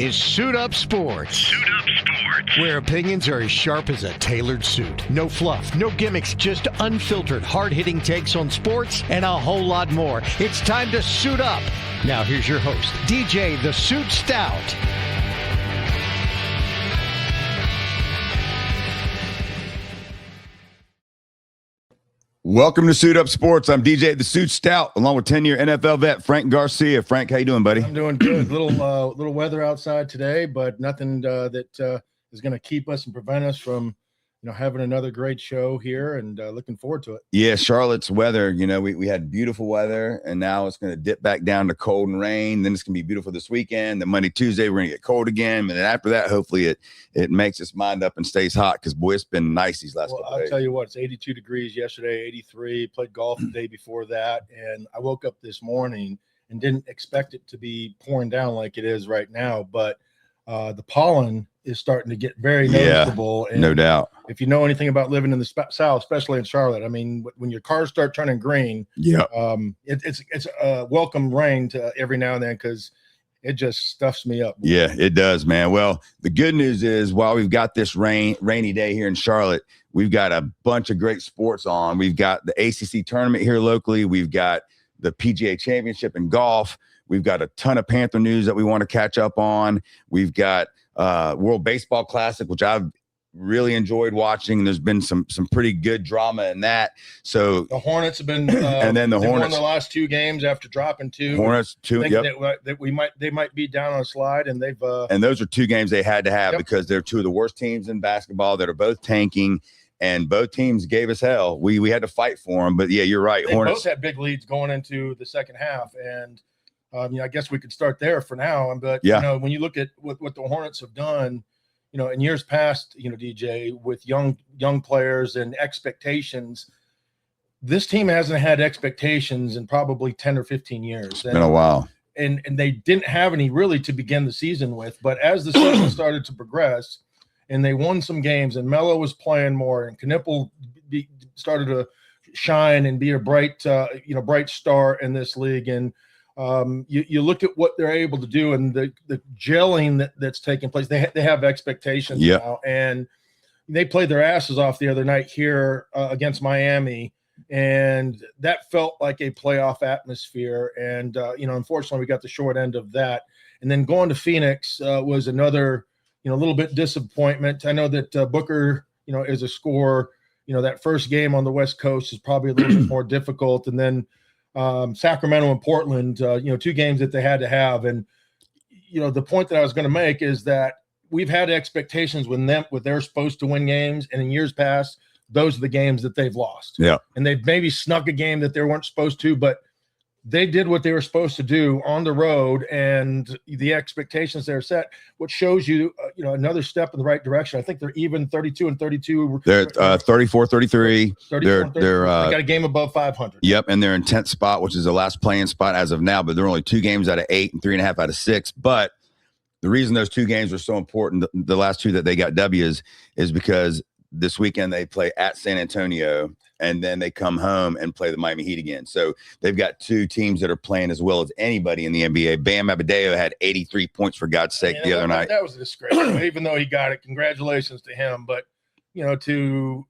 is Suit Up Sports. Suit Up Sports. Where opinions are as sharp as a tailored suit. No fluff, no gimmicks, just unfiltered, hard-hitting takes on sports and a whole lot more. It's time to suit up. Now here's your host, DJ the Suit Stout. Welcome to Suit Up Sports. I'm DJ the Suit Stout, along with 10-year NFL vet Frank Garcia. Frank, how you doing, buddy? I'm doing good. Little weather outside today, but nothing that is going to keep us and prevent us from, having another great show here, and looking forward to it. Yeah, Charlotte's weather. We had beautiful weather, and now it's going to dip back down to cold and rain. Then it's going to be beautiful this weekend. Then Monday, Tuesday, we're going to get cold again, and then after that, hopefully it makes its mind up and stays hot, because boy, it's been nice these last couple days. I'll tell you what, it's 82 degrees yesterday, 83. Played golf the day before that, and I woke up this morning and didn't expect it to be pouring down like it is right now, but the pollen is starting to get very noticeable. And no doubt. If you know anything about living in the South, especially in Charlotte, I mean, when your cars start turning green, it's a welcome rain to every now and then, because it just stuffs me up. Yeah, it does, man. Well, the good news is, while we've got this rainy day here in Charlotte, we've got a bunch of great sports on. We've got the ACC tournament here locally. We've got the PGA Championship in golf. We've got a ton of Panther news that we want to catch up on. We've got World Baseball Classic, which I've really enjoyed watching. There's been some pretty good drama in that. So the Hornets have been and then the Hornets won the last two games after dropping two. Hornets two, that they might be down on a slide, and they've and those are two games they had to have, because they're two of the worst teams in basketball that are both tanking, and both teams gave us hell. We had to fight for them, but yeah, you're right. They Hornets both had big leads going into the second half, and I guess we could start there for now. But when you look at what the Hornets have done, in years past, DJ, with young players and expectations, this team hasn't had expectations in probably 10 or 15 years. It's been a while. And they didn't have any really to begin the season with. But as the season started to progress, and they won some games, and Melo was playing more, and Knipple started to shine and be a bright star in this league, and you look at what they're able to do, and the gelling that's taking place. They have expectations now, and they played their asses off the other night here against Miami, and that felt like a playoff atmosphere. And unfortunately, we got the short end of that. And then going to Phoenix was another little bit disappointment. I know that Booker is a scorer. That first game on the West Coast is probably a little bit more difficult, and then Sacramento and Portland, two games that they had to have. And, the point that I was going to make is that we've had expectations with they're supposed to win games. And in years past, those are the games that they've lost. Yeah. And they've maybe snuck a game that they weren't supposed to, but they did what they were supposed to do on the road, and the expectations they're set, which shows you, another step in the right direction. I think they're even 32-32. They're 34-33. They're got a game above 500. Yep, and they're in 10th spot, which is the last playing spot as of now. But they're only 2 games out of 8 and 3.5 out of 6. But the reason those 2 games are so important, the last 2 that they got W's, is because this weekend they play at San Antonio, and then they come home and play the Miami Heat again. So they've got 2 teams that are playing as well as anybody in the NBA. Bam Adebayo had 83 points, for God's sake, the other night. That was a disgrace. Even though he got it, congratulations to him. But to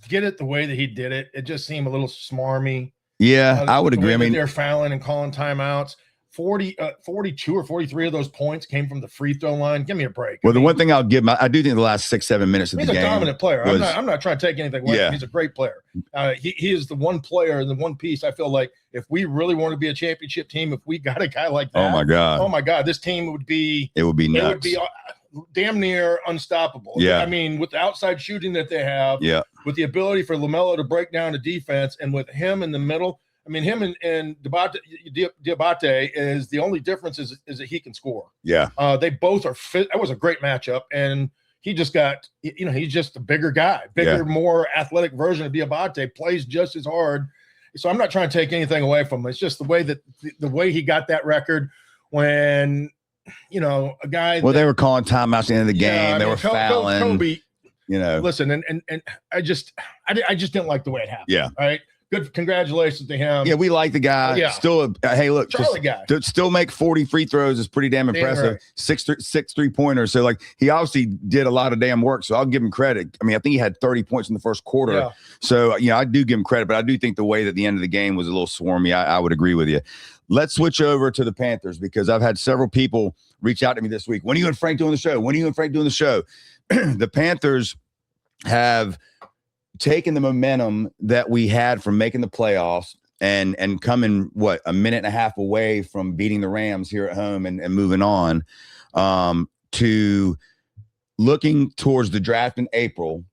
get it the way that he did it, it just seemed a little smarmy. Yeah, I would agree. I mean, they're fouling and calling timeouts. 42 or 43 of those points came from the free throw line. Give me a break. Well, the one thing I'll give him, I do think the last 6-7 minutes of the game. He's a dominant player. I'm not trying to take anything away from him. He's a great player. He is the one player and the one piece I feel like, if we really want to be a championship team, if we got a guy like that, oh my God, this team would be nuts. It would be damn near unstoppable. Yeah. I mean, with the outside shooting that they have, with the ability for LaMelo to break down the defense, and with him in the middle. I mean, him and Diabate is the only difference is that he can score. Yeah. They both are fit. That was a great matchup. And he just got, he's just a bigger guy, more athletic version of Diabate, plays just as hard. So I'm not trying to take anything away from him. It's just the way he got that record when, a guy. Well, they were calling timeouts at the end of the game. They were fouling. Kobe, listen, and I just didn't like the way it happened. Yeah. Right. good. Congratulations to him. Yeah, we like the guy. Yeah. Still, hey, look, Charlie guy. to still make 40 free throws is pretty damn impressive. Right. Six 3-pointers. So, like, he obviously did a lot of damn work. So I'll give him credit. I mean, I think he had 30 points in the first quarter. Yeah. So, I do give him credit, but I do think the way that the end of the game was a little swarmy. I would agree with you. Let's switch over to the Panthers because I've had several people reach out to me this week. When are you and Frank doing the show? When are you and Frank doing the show? The Panthers have taken the momentum that we had from making the playoffs and coming a minute and a half away from beating the Rams here at home and moving on to looking towards the draft in April.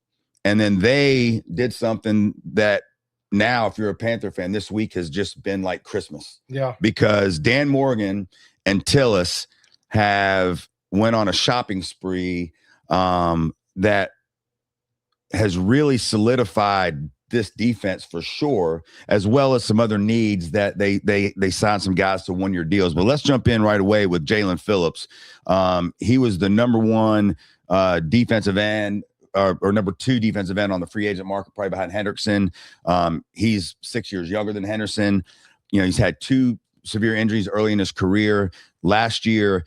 And then they did something that now, if you're a Panther fan, this week has just been like Christmas. Yeah. Because Dan Morgan and Tillis have went on a shopping spree that has really solidified this defense for sure, as well as some other needs that they signed some guys to 1-year deals. But let's jump in right away with Jalen Phillips. He was the number 1 defensive end or number 2 defensive end on the free agent market, probably behind Henderson. He's 6 years younger than Henderson. He's had 2 severe injuries early in his career. Last year,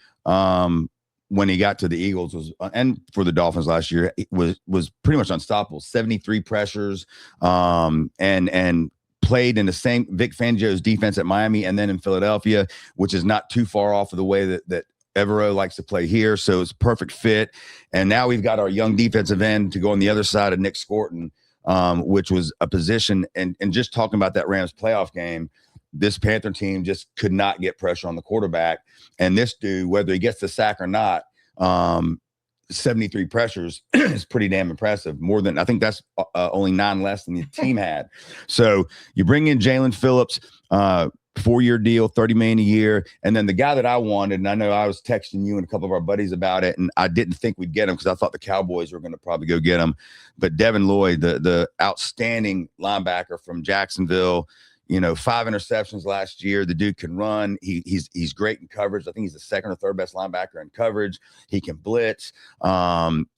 when he got to the Eagles and for the Dolphins last year, it was pretty much unstoppable. 73 pressures, and played in the same Vic Fangio's defense at Miami and then in Philadelphia, which is not too far off of the way that Evero likes to play here. So it's a perfect fit. And now we've got our young defensive end to go on the other side of Nick Scorton, which was a position. And just talking about that Rams playoff game, this Panther team just could not get pressure on the quarterback. And this dude, whether he gets the sack or not, 73 pressures is pretty damn impressive. More than, I think that's only 9 less than the team had. So you bring in Jalen Phillips, 4-year deal, $30 million a year. And then the guy that I wanted, and I know I was texting you and a couple of our buddies about it, and I didn't think we'd get him because I thought the Cowboys were going to probably go get him. But Devin Lloyd, the outstanding linebacker from Jacksonville, 5 interceptions last year. The dude can run. He's great in coverage. I think he's the 2nd or 3rd best linebacker in coverage. He can blitz.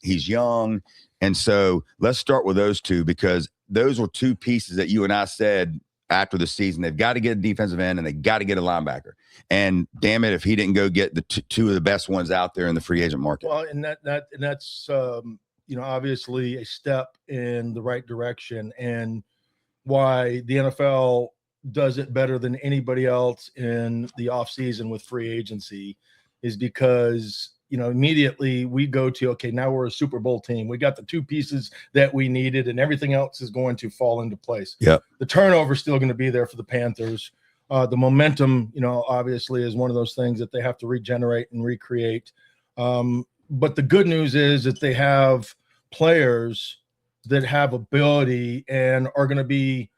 He's young. And so let's start with those 2 because those were 2 pieces that you and I said after the season. They've got to get a defensive end and they got to get a linebacker. And damn it, if he didn't go get the 2 of the best ones out there in the free agent market. Well, and that's obviously a step in the right direction, and why the NFL does it better than anybody else in the offseason with free agency is because, immediately we go to, okay, now we're a Super Bowl team. We got the 2 pieces that we needed and everything else is going to fall into place. Yeah. The turnover is still going to be there for the Panthers. The momentum, obviously is one of those things that they have to regenerate and recreate. But the good news is that they have players that have ability and are going to be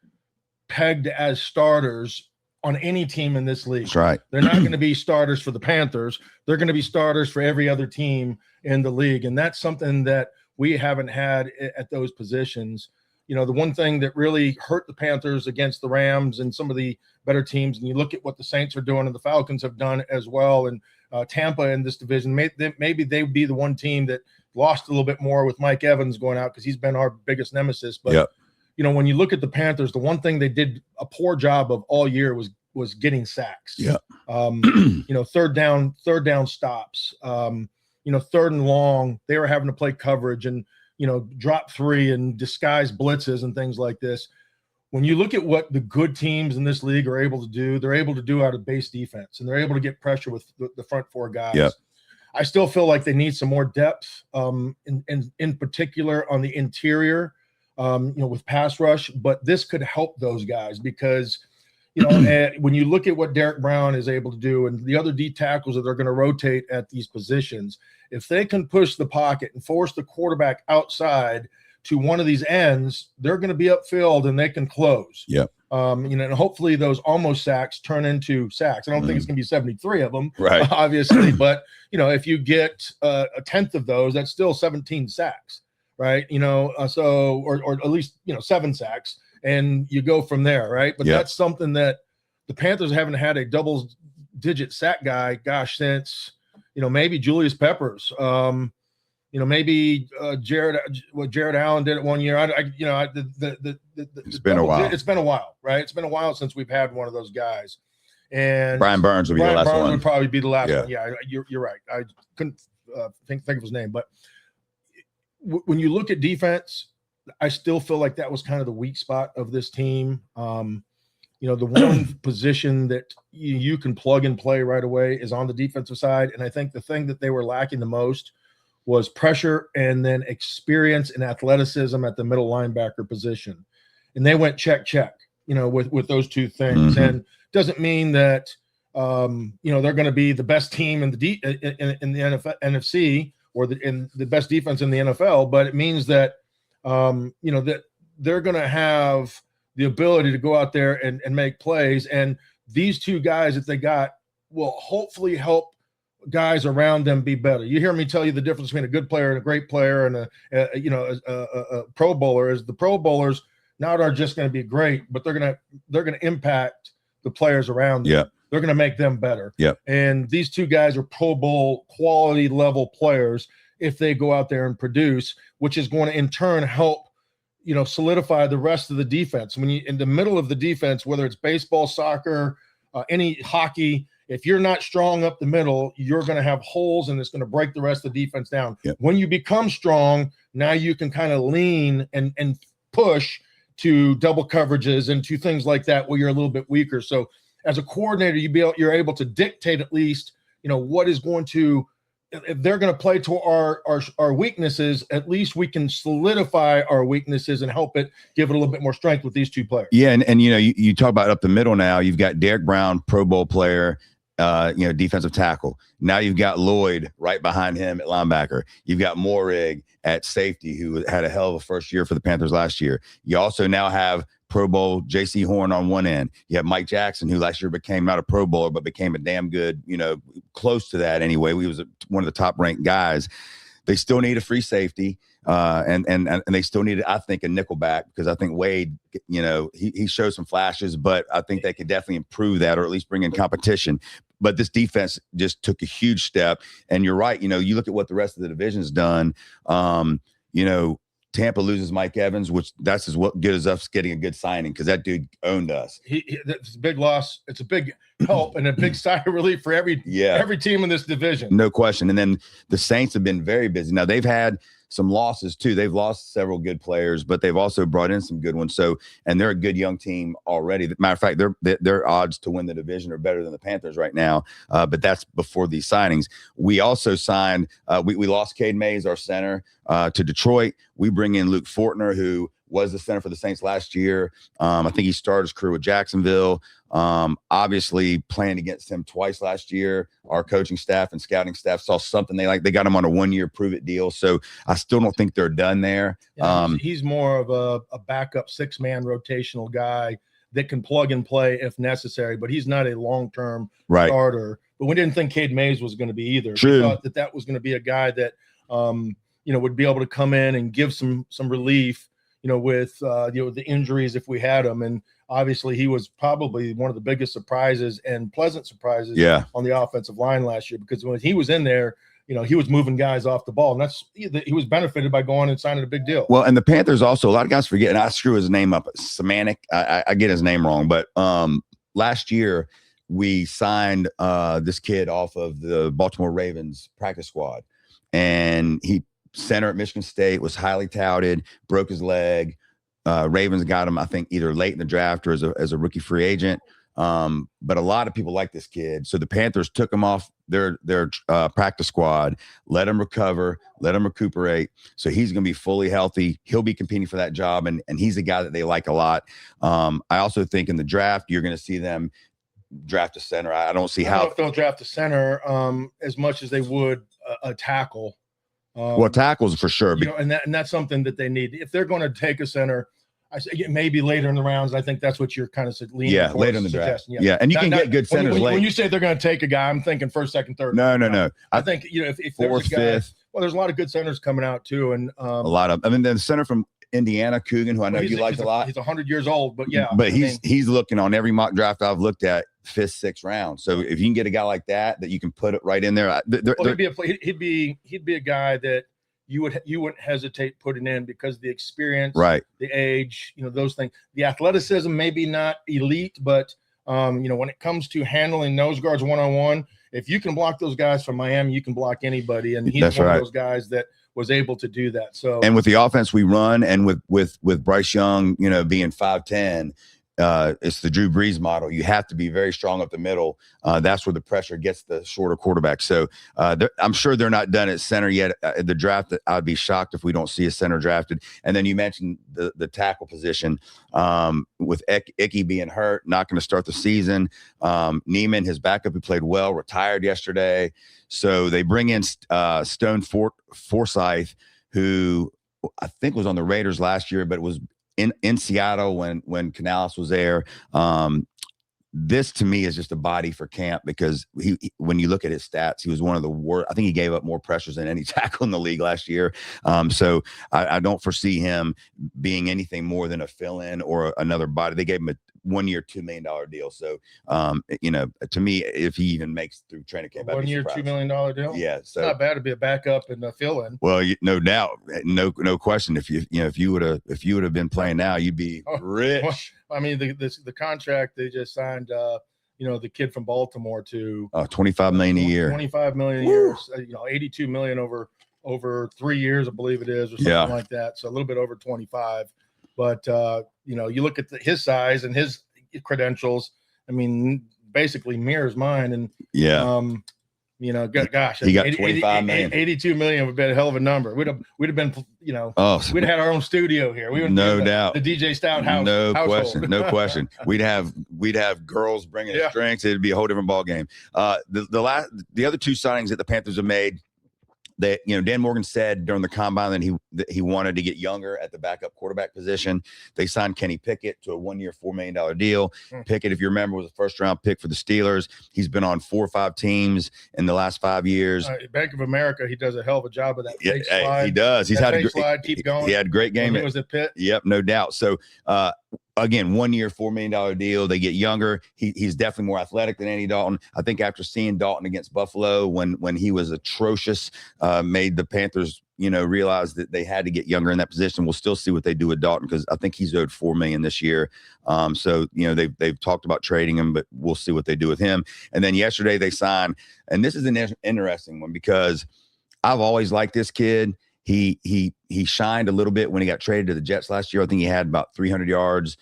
pegged as starters on any team in this league. That's right. They're not going to be starters for the Panthers. They're going to be starters for every other team in the league. And that's something that we haven't had at those positions. The one thing that really hurt the Panthers against the Rams and some of the better teams, and you look at what the Saints are doing and the Falcons have done as well, and Tampa in this division, maybe they would be the one team that lost a little bit more with Mike Evans going out because he's been our biggest nemesis. But yep. When you look at the Panthers, the one thing they did a poor job of all year was getting sacks. Yeah. Third down stops. 3rd and long, they were having to play coverage and drop 3 and disguise blitzes and things like this. When you look at what the good teams in this league are able to do, they're able to do out of base defense, and they're able to get pressure with the front 4 guys. Yep. I still feel like they need some more depth, in particular on the interior. With pass rush, but this could help those guys because, when you look at what Derek Brown is able to do and the other D tackles that are going to rotate at these positions, if they can push the pocket and force the quarterback outside to one of these ends, they're going to be upfield and they can close. Yeah. And hopefully those almost sacks turn into sacks. I don't think it's going to be 73 of them, right? Obviously, but if you get a 10th of those, that's still 17 sacks. Right. So, or at least, 7 sacks and you go from there. Right. But yep. That's something that the Panthers haven't had a double-digit sack guy, since, maybe Julius Peppers, maybe Jared Allen did it one year. it's been a while. It's been a while, right? It's been a while since we've had one of those guys. And Brian Burns would be the last one. Would probably be the last one. Yeah, you're right. I couldn't think of his name, but when you look at defense, I still feel like that was kind of the weak spot of this team. The one position that you can plug and play right away is on the defensive side. And I think the thing that they were lacking the most was pressure and then experience and athleticism at the middle linebacker position. And they went check, with those two things. And doesn't mean that, they're going to be the best team in the NFC or the best defense in the NFL, but it means that, that they're going to have the ability to go out there and make plays. And these two guys that they got will hopefully help guys around them be better. You hear me tell you the difference between a good player and a great player and a Pro Bowler is the Pro Bowlers not are just going to be great, but they're going to impact the players around them. Yeah. They're going to make them better. Yeah. And these two guys are Pro Bowl quality level players if they go out there and produce, which is going to in turn help solidify the rest of the defense. When you in the middle of the defense, whether it's baseball, soccer, any hockey, if you're not strong up the middle, you're going to have holes and it's going to break the rest of the defense down. Yep. When you become strong, now you can kind of lean and push to double coverages and to things like that where you're a little bit weaker. So as a coordinator, you're able to dictate at least, what is going to, if they're going to play to our weaknesses, at least we can solidify our weaknesses and help it give it a little bit more strength with these two players. Yeah, and you talk about up the middle now. You've got Derek Brown, Pro Bowl player, defensive tackle. Now you've got Lloyd right behind him at linebacker. You've got Morig at safety, who had a hell of a first year for the Panthers last year. You also now have Pro Bowl J.C. Horn on one end. You have Mike Jackson, who last year became not a Pro Bowler, but became a damn good, close to that anyway. He was one of the top ranked guys. They still need a free safety, and they still need, I think, a nickel back, because I think Wade, he shows some flashes, but I think they could definitely improve that, or at least bring in competition. But this defense just took a huge step. And you're right. You look at what the rest of the division's done. Tampa loses Mike Evans, which that's what gives us getting a good signing, because that dude owned us. It's a big loss. It's a big help and a big sigh of relief for every team in this division. No question. And then the Saints have been very busy. Now they've had some losses too. They've lost several good players, but they've also brought in some good ones. So, and they're a good young team already. Matter of fact, their odds to win the division are better than the Panthers right now. But that's before these signings. We also signed, we lost Cade Mays, our center, to Detroit. We bring in Luke Fortner, who was the center for the Saints last year. I think he started his career with Jacksonville. Obviously playing against him twice last year. Our coaching staff and scouting staff saw something they got him on a 1-year prove-it deal. So I still don't think they're done there. Yeah, he's more of a backup 6-man rotational guy that can plug and play if necessary, but he's not a long-term starter. But we didn't think Cade Mays was going to be either. True. We thought that was going to be a guy that, would be able to come in and give some relief, with the injuries if we had him. And obviously he was probably one of the biggest surprises and pleasant surprises on the offensive line last year, because when he was in there, he was moving guys off the ball, and he was benefited by going and signing a big deal. Well, and the Panthers also, a lot of guys forget, and I screw his name up, Semantic. I get his name wrong, but last year we signed this kid off of the Baltimore Ravens practice squad, and he center at Michigan State, was highly touted, broke his leg. Ravens got him, I think, either late in the draft or as a rookie free agent. But a lot of people like this kid. So the Panthers took him off their practice squad, let him recover, let him recuperate. So he's going to be fully healthy. He'll be competing for that job. And he's a guy that they like a lot. I also think in the draft, you're going to see them draft a center. I don't see how. I don't know if they'll draft a center as much as they would a tackle. Well, tackles for sure. And that's something that they need. If they're going to take a center, I say maybe later in the rounds. I think that's what you're kind of leaning. Yeah, later in the draft. Yeah, and you can get good centers late. When you say they're going to take a guy, I'm thinking first, second, third. No. I think if fourth, there's a guy, fifth. Well, there's a lot of good centers coming out too, and a lot of. I mean, the center from Indiana, Coogan, who I know you liked a lot. He's 100 years old, but yeah. But he's looking on every mock draft I've looked at, 5th, 6th round. So if you can get a guy like that you can put it right in there, he'd be a guy that you wouldn't hesitate putting in because the experience, right, the age, those things. The athleticism maybe not elite, but when it comes to handling nose guards one-on-one, if you can block those guys from Miami, you can block anybody, and he's That's one right. of those guys that was able to do that. So, and with the offense we run, and with Bryce Young, being 5'10", it's the Drew Brees model. You have to be very strong up the middle. That's where the pressure gets the shorter quarterback. So I'm sure they're not done at center yet. The draft, I'd be shocked if we don't see a center drafted. And then you mentioned the tackle position with Icky being hurt, not going to start the season. Neiman, his backup, who played well, retired yesterday. So they bring in Stone Forsythe, who I think was on the Raiders last year, but was in Seattle when Canales was there. This to me is just a body for camp, because he when you look at his stats, he was one of the worst. I think he gave up more pressures than any tackle in the league last year. So I don't foresee him being anything more than a fill-in or another body. They gave him a 1 year, $2 million deal. So, to me, if he even makes through training camp, 1 year, $2 million deal. Yeah. So it's not bad to be a backup and a fill-in. Well, no doubt. No question. If you would have been playing now, you'd be rich. Well, I mean, the contract they just signed, the kid from Baltimore to $25 million a yeyear. $25 million a year. $82 million over 3 years, I believe it is, or something like that. So a little bit over 25. But you look at his size and his credentials. I mean, basically mirrors mine. And gosh, he got $25 million. $82 million would be a hell of a number. We'd have been, we'd have had our own studio here. We would no doubt the DJ Stout house. No household. question. We'd have girls bringing us drinks. It'd be a whole different ball game. The other two signings that the Panthers have made, that Dan Morgan said during the combine that he wanted to get younger at the backup quarterback position. They signed Kenny Pickett to a 1 year, $4 million deal. Pickett, if you remember, was a first round pick for the Steelers. He's been on 4 or 5 teams in the last 5 years. Bank of America, he does a hell of a job of that. Yeah, he does. He's had a slide. Keep going. He had a great game. He was at Pitt. Yep, no doubt. So again, 1 year, $4 million deal. They get younger. He's definitely more athletic than Andy Dalton. I think after seeing Dalton against Buffalo when he was atrocious, made the Panthers, realize that they had to get younger in that position. We'll still see what they do with Dalton, because I think he's owed $4 million this year. So they've talked about trading him, but we'll see what they do with him. And then yesterday they signed, and this is an interesting one, because I've always liked this kid. He shined a little bit when he got traded to the Jets last year. I think he had about 300 yards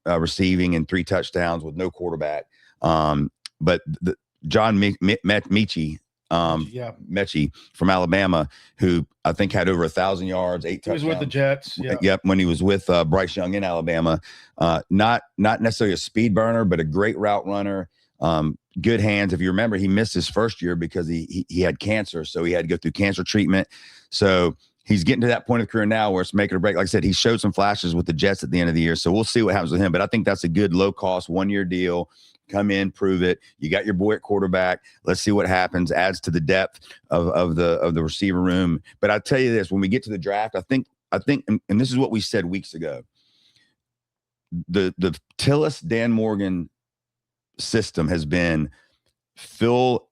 receiving and 3 touchdowns with no quarterback. But John Mechie from Alabama, who I think had over 1,000 yards, 8 touchdowns. He was with the Jets. Yeah. Yep, when he was with Bryce Young in Alabama. Not necessarily a speed burner, but a great route runner. Good hands. If you remember, he missed his first year because he had cancer, so he had to go through cancer treatment. So he's getting to that point of career now where it's make or break. Like I said, he showed some flashes with the Jets at the end of the year, so we'll see what happens with him. But I think that's a good low cost 1 year deal. Come in, prove it. You got your boy at quarterback. Let's see what happens. Adds to the depth of the receiver room. But I tell you this: when we get to the draft, I think, and this is what we said weeks ago. The Tillis Dan Morgan system has been fill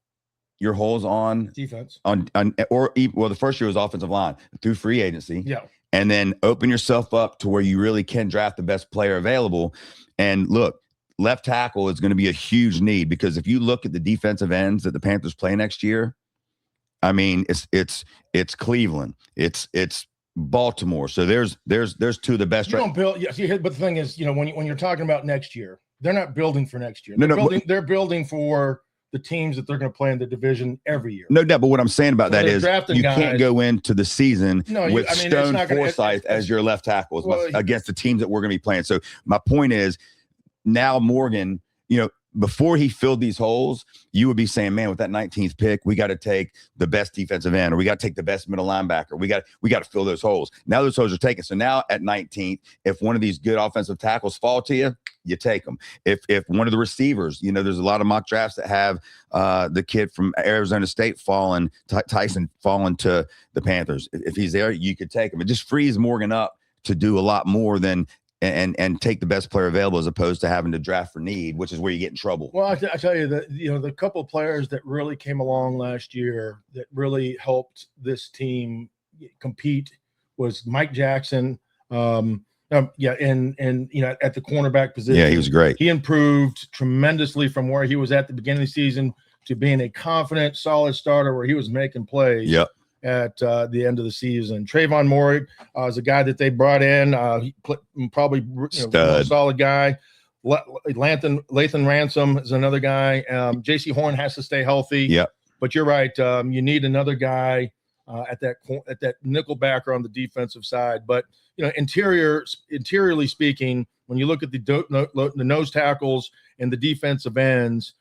your holes on defense the first year was offensive line through free agency, and then open yourself up to where you really can draft the best player available. And look, left tackle is going to be a huge need, because if you look at the defensive ends that the Panthers play next year, I mean, it's Cleveland, it's Baltimore. So there's 2 of the best. You don't build. Yeah, but the thing is, when you're talking about next year, they're not building for next year. They're building for the teams that they're going to play in the division every year. No doubt. But what I'm saying about that is you can't go into the season with Stone Forsythe as your left tackle against the teams that we're going to be playing. So my point is, now Morgan, before he filled these holes, you would be saying, man, with that 19th pick, we got to take the best defensive end, or we got to take the best middle linebacker. We got to fill those holes. Now those holes are taken. So now at 19th, if one of these good offensive tackles fall to you, you take them. If one of the receivers, there's a lot of mock drafts that have the kid from Arizona State Tyson falling to the Panthers. If he's there, you could take him. It just frees Morgan up to do a lot more than and take the best player available, as opposed to having to draft for need, which is where you get in trouble. Well, I tell you that, the couple of players that really came along last year that really helped this team, compete was Mike Jackson. And at the cornerback position. Yeah, he was great. He improved tremendously from where he was at the beginning of the season to being a confident, solid starter where he was making plays. Yep. At the end of the season. Trayvon Moore is a guy that they brought in. He probably a solid guy. Lathan Ransom is another guy. J.C. Horn has to stay healthy. Yep. But you're right. You need another guy at that nickel backer on the defensive side. But interiorly speaking, when you look at the nose tackles and the defensive ends,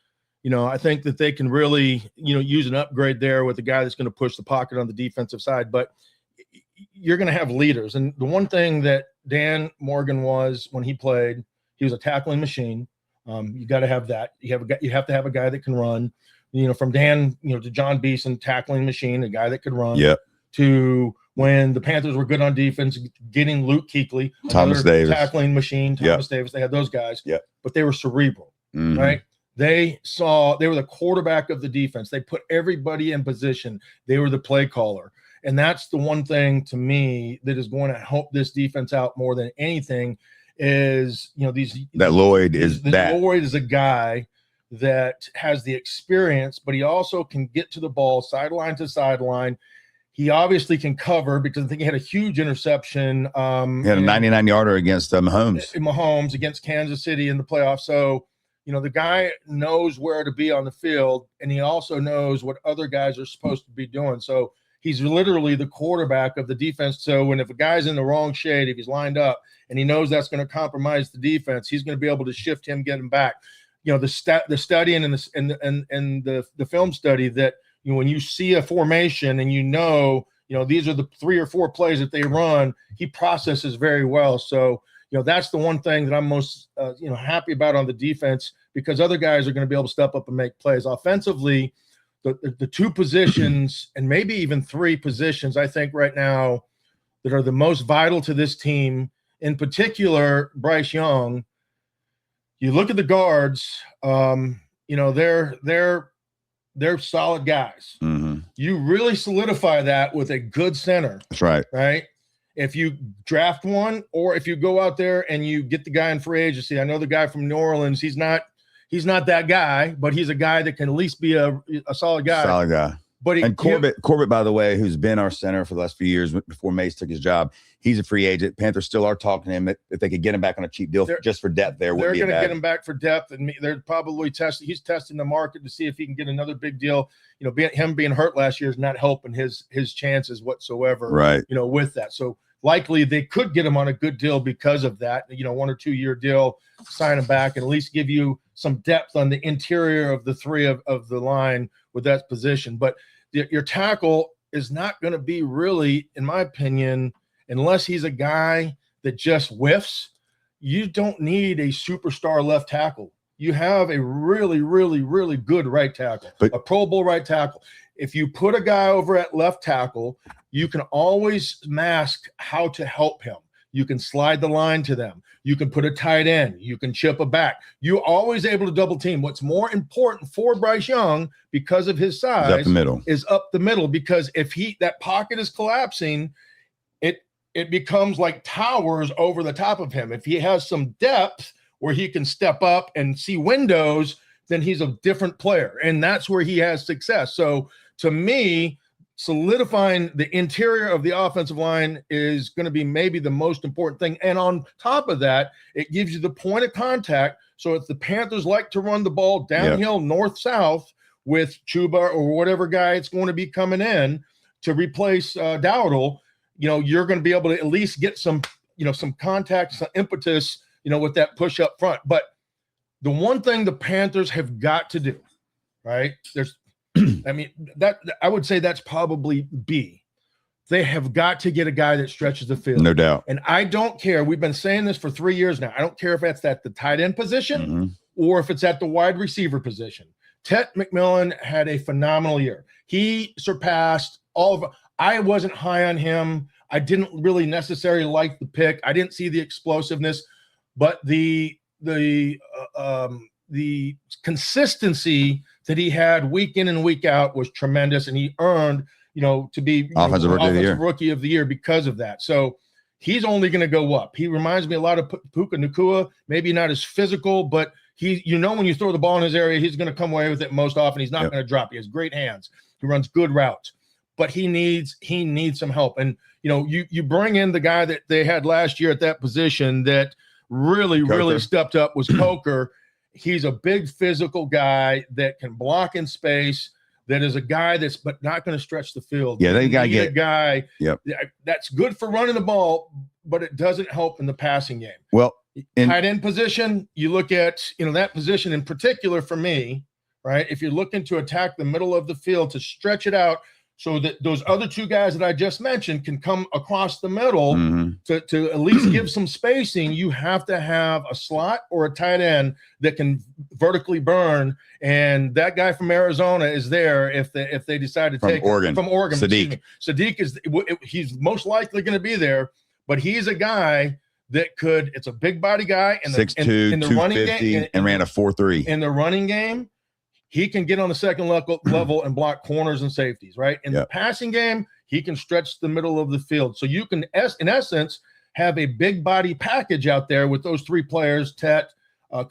I think that they can really, use an upgrade there with a guy that's going to push the pocket on the defensive side. But you're going to have leaders. And the one thing that Dan Morgan was when he played, he was a tackling machine. You got to have that. You have to have a guy that can run. From Dan, to John Beeson, tackling machine, a guy that could run. Yep. To when the Panthers were good on defense, getting Luke Kuechly, Thomas Davis, tackling machine. Thomas Davis. They had those guys. Yeah. But they were cerebral, right? They were the quarterback of the defense. They put everybody in position. They were the play caller. And that's the one thing to me that is going to help this defense out more than anything is, Lloyd is a guy that has the experience, but he also can get to the ball sideline to sideline. He obviously can cover because I think he had a huge interception. He had a 99-yarder against Mahomes against Kansas City in the playoffs. So, the guy knows where to be on the field, and he also knows what other guys are supposed to be doing. So he's literally the quarterback of the defense. So if a guy's in the wrong shade, if he's lined up and he knows that's going to compromise the defense, he's going to be able to shift him, get him back. The studying and the film study that when you see a formation and these are the 3 or 4 plays that they run, he processes very well. So that's the one thing that I'm most happy about on the defense, because other guys are going to be able to step up and make plays. Offensively, the 2 positions and maybe even 3 positions I think right now that are the most vital to this team, in particular Bryce Young. You look at the guards, they're solid guys. Mm-hmm. You really solidify that with a good center. That's right. Right? If you draft one, or if you go out there and you get the guy in free agency. I know the guy from New Orleans, he's not that guy, but he's a guy that can at least be a solid guy. Solid guy. But Corbett, by the way, who's been our center for the last few years before Mace took his job, he's a free agent. Panthers still are talking to him if they could get him back on a cheap deal just for depth. They're going to get him back for depth, and they're probably he's testing the market to see if he can get another big deal. Him being hurt last year is not helping his chances whatsoever. Right. With that, so likely they could get him on a good deal because of that. 1 or 2 year deal, sign him back, and at least give you some depth on the interior of the 3 of the line with that position, but. Your tackle is not going to be really, in my opinion, unless he's a guy that just whiffs. You don't need a superstar left tackle. You have a really, really, really good right tackle, a Pro Bowl right tackle. If you put a guy over at left tackle, you can always mask how to help him. You can slide the line to them. You can put a tight end. You can chip a back. You're always able to double team. What's more important for Bryce Young, because of his size, is up the middle. Because if that pocket is collapsing, it becomes like towers over the top of him. If he has some depth where he can step up and see windows, then he's a different player. And that's where he has success. So to me, solidifying the interior of the offensive line is going to be maybe the most important thing. And on top of that, it gives you the point of contact. So if the Panthers like to run the ball downhill, north-south with Chuba or whatever guy it's going to be coming in to replace Dowdle, you're going to be able to at least get some contact, some impetus, with that push up front. But the one thing the Panthers have got to do, right? That I would say that's probably B. They have got to get a guy that stretches the field. No doubt. And I don't care. We've been saying this for 3 years now. I don't care if that's at the tight end position or if it's at the wide receiver position. Ted McMillan had a phenomenal year. He surpassed all of – I wasn't high on him. I didn't really necessarily like the pick. I didn't see the explosiveness. But the the consistency that he had week in and week out was tremendous, and he earned, to be offensive rookie of the year because of that. So he's only going to go up. He reminds me a lot of Puka Nacua, maybe not as physical, but when you throw the ball in his area, he's going to come away with it most often. He's not going to drop. He has great hands. He runs good routes, but he needs some help. And you bring in the guy that they had last year at that position that really stepped up was Coker. He's a big physical guy that can block in space. That is a guy that's not going to stretch the field. Yeah, they got a guy that's good for running the ball, but it doesn't help in the passing game. Well, tight end position, you look at that position in particular for me, right? If you're looking to attack the middle of the field to stretch it out so that those other two guys that I just mentioned can come across the middle to at least give some spacing, you have to have a slot or a tight end that can vertically burn. And that guy from Arizona is there if they decide to take Oregon. From Oregon. Sadiq. Sadiq he's most likely going to be there, but he's a guy that it's a big body guy in the 6'2", in the running game and ran a 4.3 in the running game. He can get on the second level and block corners and safeties, right? In the passing game, he can stretch the middle of the field. So you can, in essence, have a big body package out there with those three players, Tet,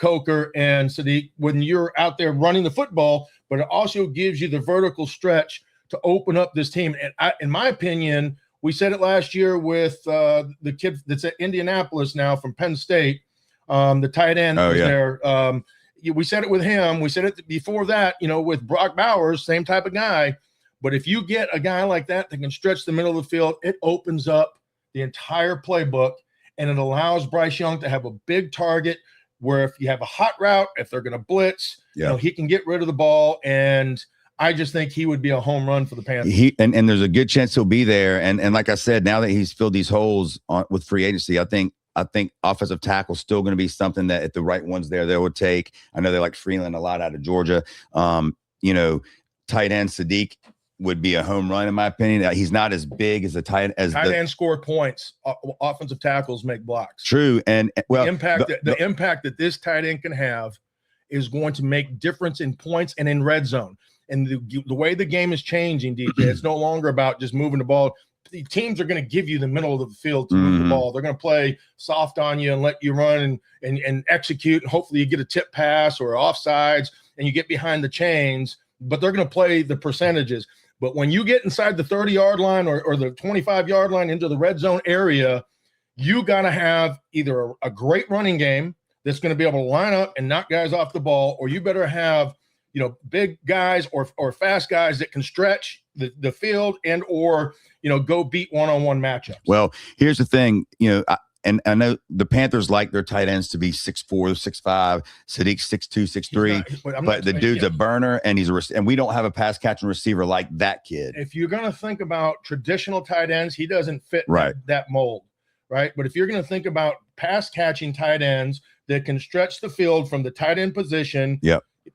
Coker, and Sadiq, when you're out there running the football, but it also gives you the vertical stretch to open up this team. And in my opinion, we said it last year with the kid that's at Indianapolis now from Penn State, the tight end there. We said it with him. We said it before that, with Brock Bowers, same type of guy. But if you get a guy like that can stretch the middle of the field, it opens up the entire playbook, and it allows Bryce Young to have a big target where if you have a hot route, if they're going to blitz, he can get rid of the ball. And I just think he would be a home run for the Panthers. And there's a good chance he'll be there. And like I said, now that he's filled these holes with free agency, I think offensive tackle is still going to be something that if the right ones there, they would take. I know they like Freeland a lot out of Georgia. Tight end Sadiq would be a home run in my opinion. He's not as big as tight end score points. Offensive tackles make blocks. True, and well, the impact that this tight end can have is going to make difference in points and in red zone. And the way the game is changing, DJ, it's no longer about just moving the ball. The teams are going to give you the middle of the field to move the ball. They're going to play soft on you and let you run and execute. And hopefully you get a tip pass or offsides and you get behind the chains, but they're going to play the percentages. But when you get inside the 30-yard line or the 25-yard line into the red zone area, you got to have either a great running game that's going to be able to line up and knock guys off the ball, or you better have big guys or fast guys that can stretch the field and or go beat one-on-one matchups. Well, here's the thing, and I know the Panthers like their tight ends to be 6'4", 6'5", Sadiq 6'2", 6'3", but the dude's a burner, and and we don't have a pass catching receiver like that kid. If you're going to think about traditional tight ends, he doesn't fit that mold, right? But if you're going to think about pass catching tight ends that can stretch the field from the tight end position,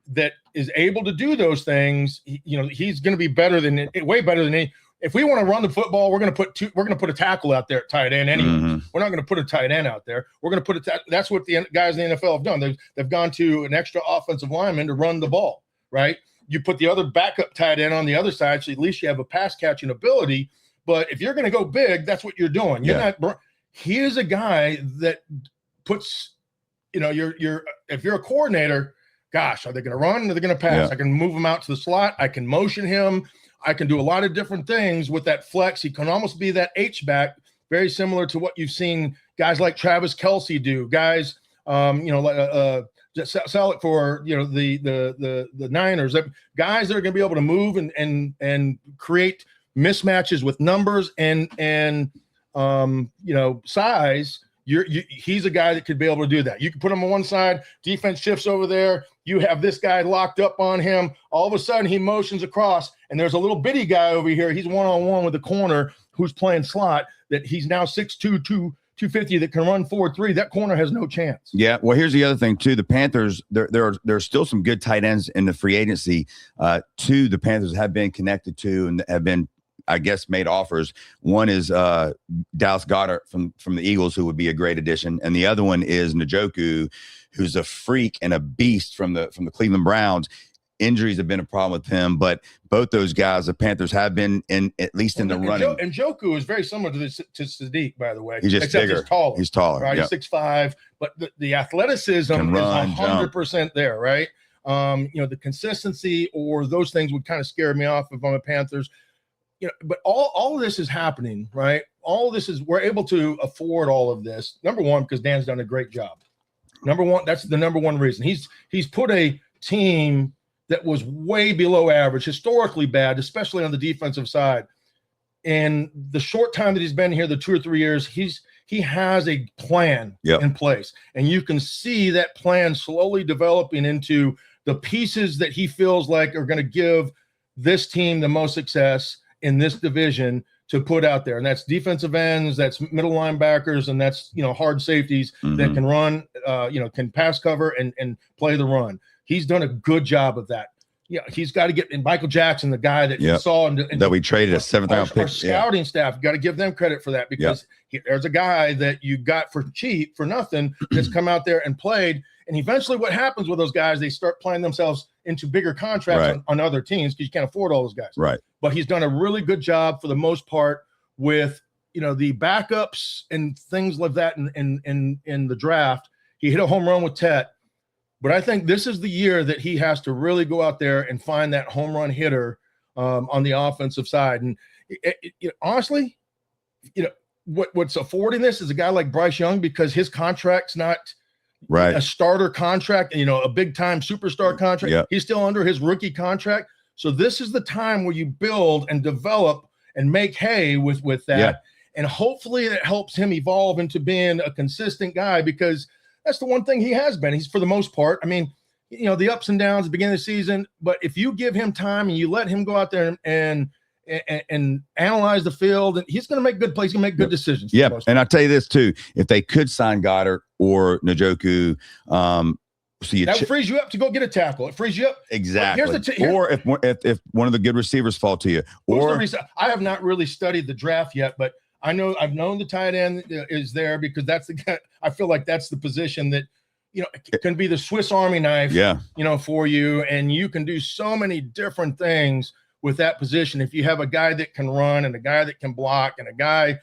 that is able to do those things, he's going to be way better than any. If we want to run the football, we're going to put a tackle out there at tight end anyway. We're not going to put a tight end out there. We're going to put that's what the guys in the NFL have done. They've gone to an extra offensive lineman to run the ball, right? You put the other backup tight end on the other side, so at least you have a pass catching ability. But if you're going to go big, that's what you're doing. He is a guy that puts, if you're a coordinator, gosh, are they going to run? Or are they going to pass? I can move him out to the slot. I can motion him. I can do a lot of different things with that flex. He can almost be that H-back, very similar to what you've seen guys like Travis Kelce do. Guys, just sell it for the Niners. Guys that are going to be able to move and create mismatches with numbers and size. He's a guy that could be able to do that. You can put him on one side, defense shifts over there. You have this guy locked up on him. All of a sudden, he motions across, and there's a little bitty guy over here. He's one-on-one with the corner who's playing slot. That he's now 6'2", 250 that can run 4.3. That corner has no chance. Yeah. Well, here's the other thing too. The Panthers, there are still some good tight ends in the free agency. The Panthers have been connected to and have been I guess, made offers. One is Dallas Goedert from the Eagles, who would be a great addition, and the other one is Njoku, who's a freak and a beast from the Cleveland Browns. Injuries have been a problem with him, but both those guys, the Panthers, have been at least in the running. And Njoku is very similar to Sadiq, by the way. He's just bigger. He's taller. Right? Yep. He's 6'5", but the athleticism is 100% there, right? The consistency or those things would kind of scare me off if I'm a Panthers. But all of this is happening, right? All of this is, we're able to afford all of this. Number one, because Dan's done a great job. Number one, that's the number one reason. He's put a team that was way below average, historically bad, especially on the defensive side. And the short time that he's been here, the 2 or 3 years, he has a plan in place. And you can see that plan slowly developing into the pieces that he feels like are going to give this team the most success in this division to put out there. And that's defensive ends, that's middle linebackers, and that's, hard safeties that can run, can pass cover and play the run. He's done a good job of that. Yeah, he's got to get in Michael Jackson, the guy that you saw that we traded a 7th-round pick. Our scouting staff, got to give them credit for that, because there's a guy that you got for cheap, for nothing, that's come out there and played. And eventually what happens with those guys, they start playing themselves into bigger contracts on other teams, because you can't afford all those guys. Right. But he's done a really good job for the most part with, the backups and things like that in the draft. He hit a home run with Tet. But I think this is the year that he has to really go out there and find that home run hitter on the offensive side. And honestly, what's affording this is a guy like Bryce Young, because his contract's not a starter contract, a big time superstar contract. Yep. He's still under his rookie contract. So this is the time where you build and develop and make hay with that. Yeah. And hopefully it helps him evolve into being a consistent guy, because that's the one thing he has been. He's, for the most part, the ups and downs at the beginning of the season, but if you give him time and you let him go out there and analyze the field, and he's going to make good plays, he's going to make good decisions. Yeah, and I'll tell you this too: if they could sign Goddard or Njoku, that frees you up to go get a tackle. It frees you up exactly. Or if one of the good receivers fall to you, or I have not really studied the draft yet, but I've known the tight end is there, because that's the guy. I feel like that's the position that it can be the Swiss Army knife. For you, and you can do so many different things with that position if you have a guy that can run and a guy that can block and a guy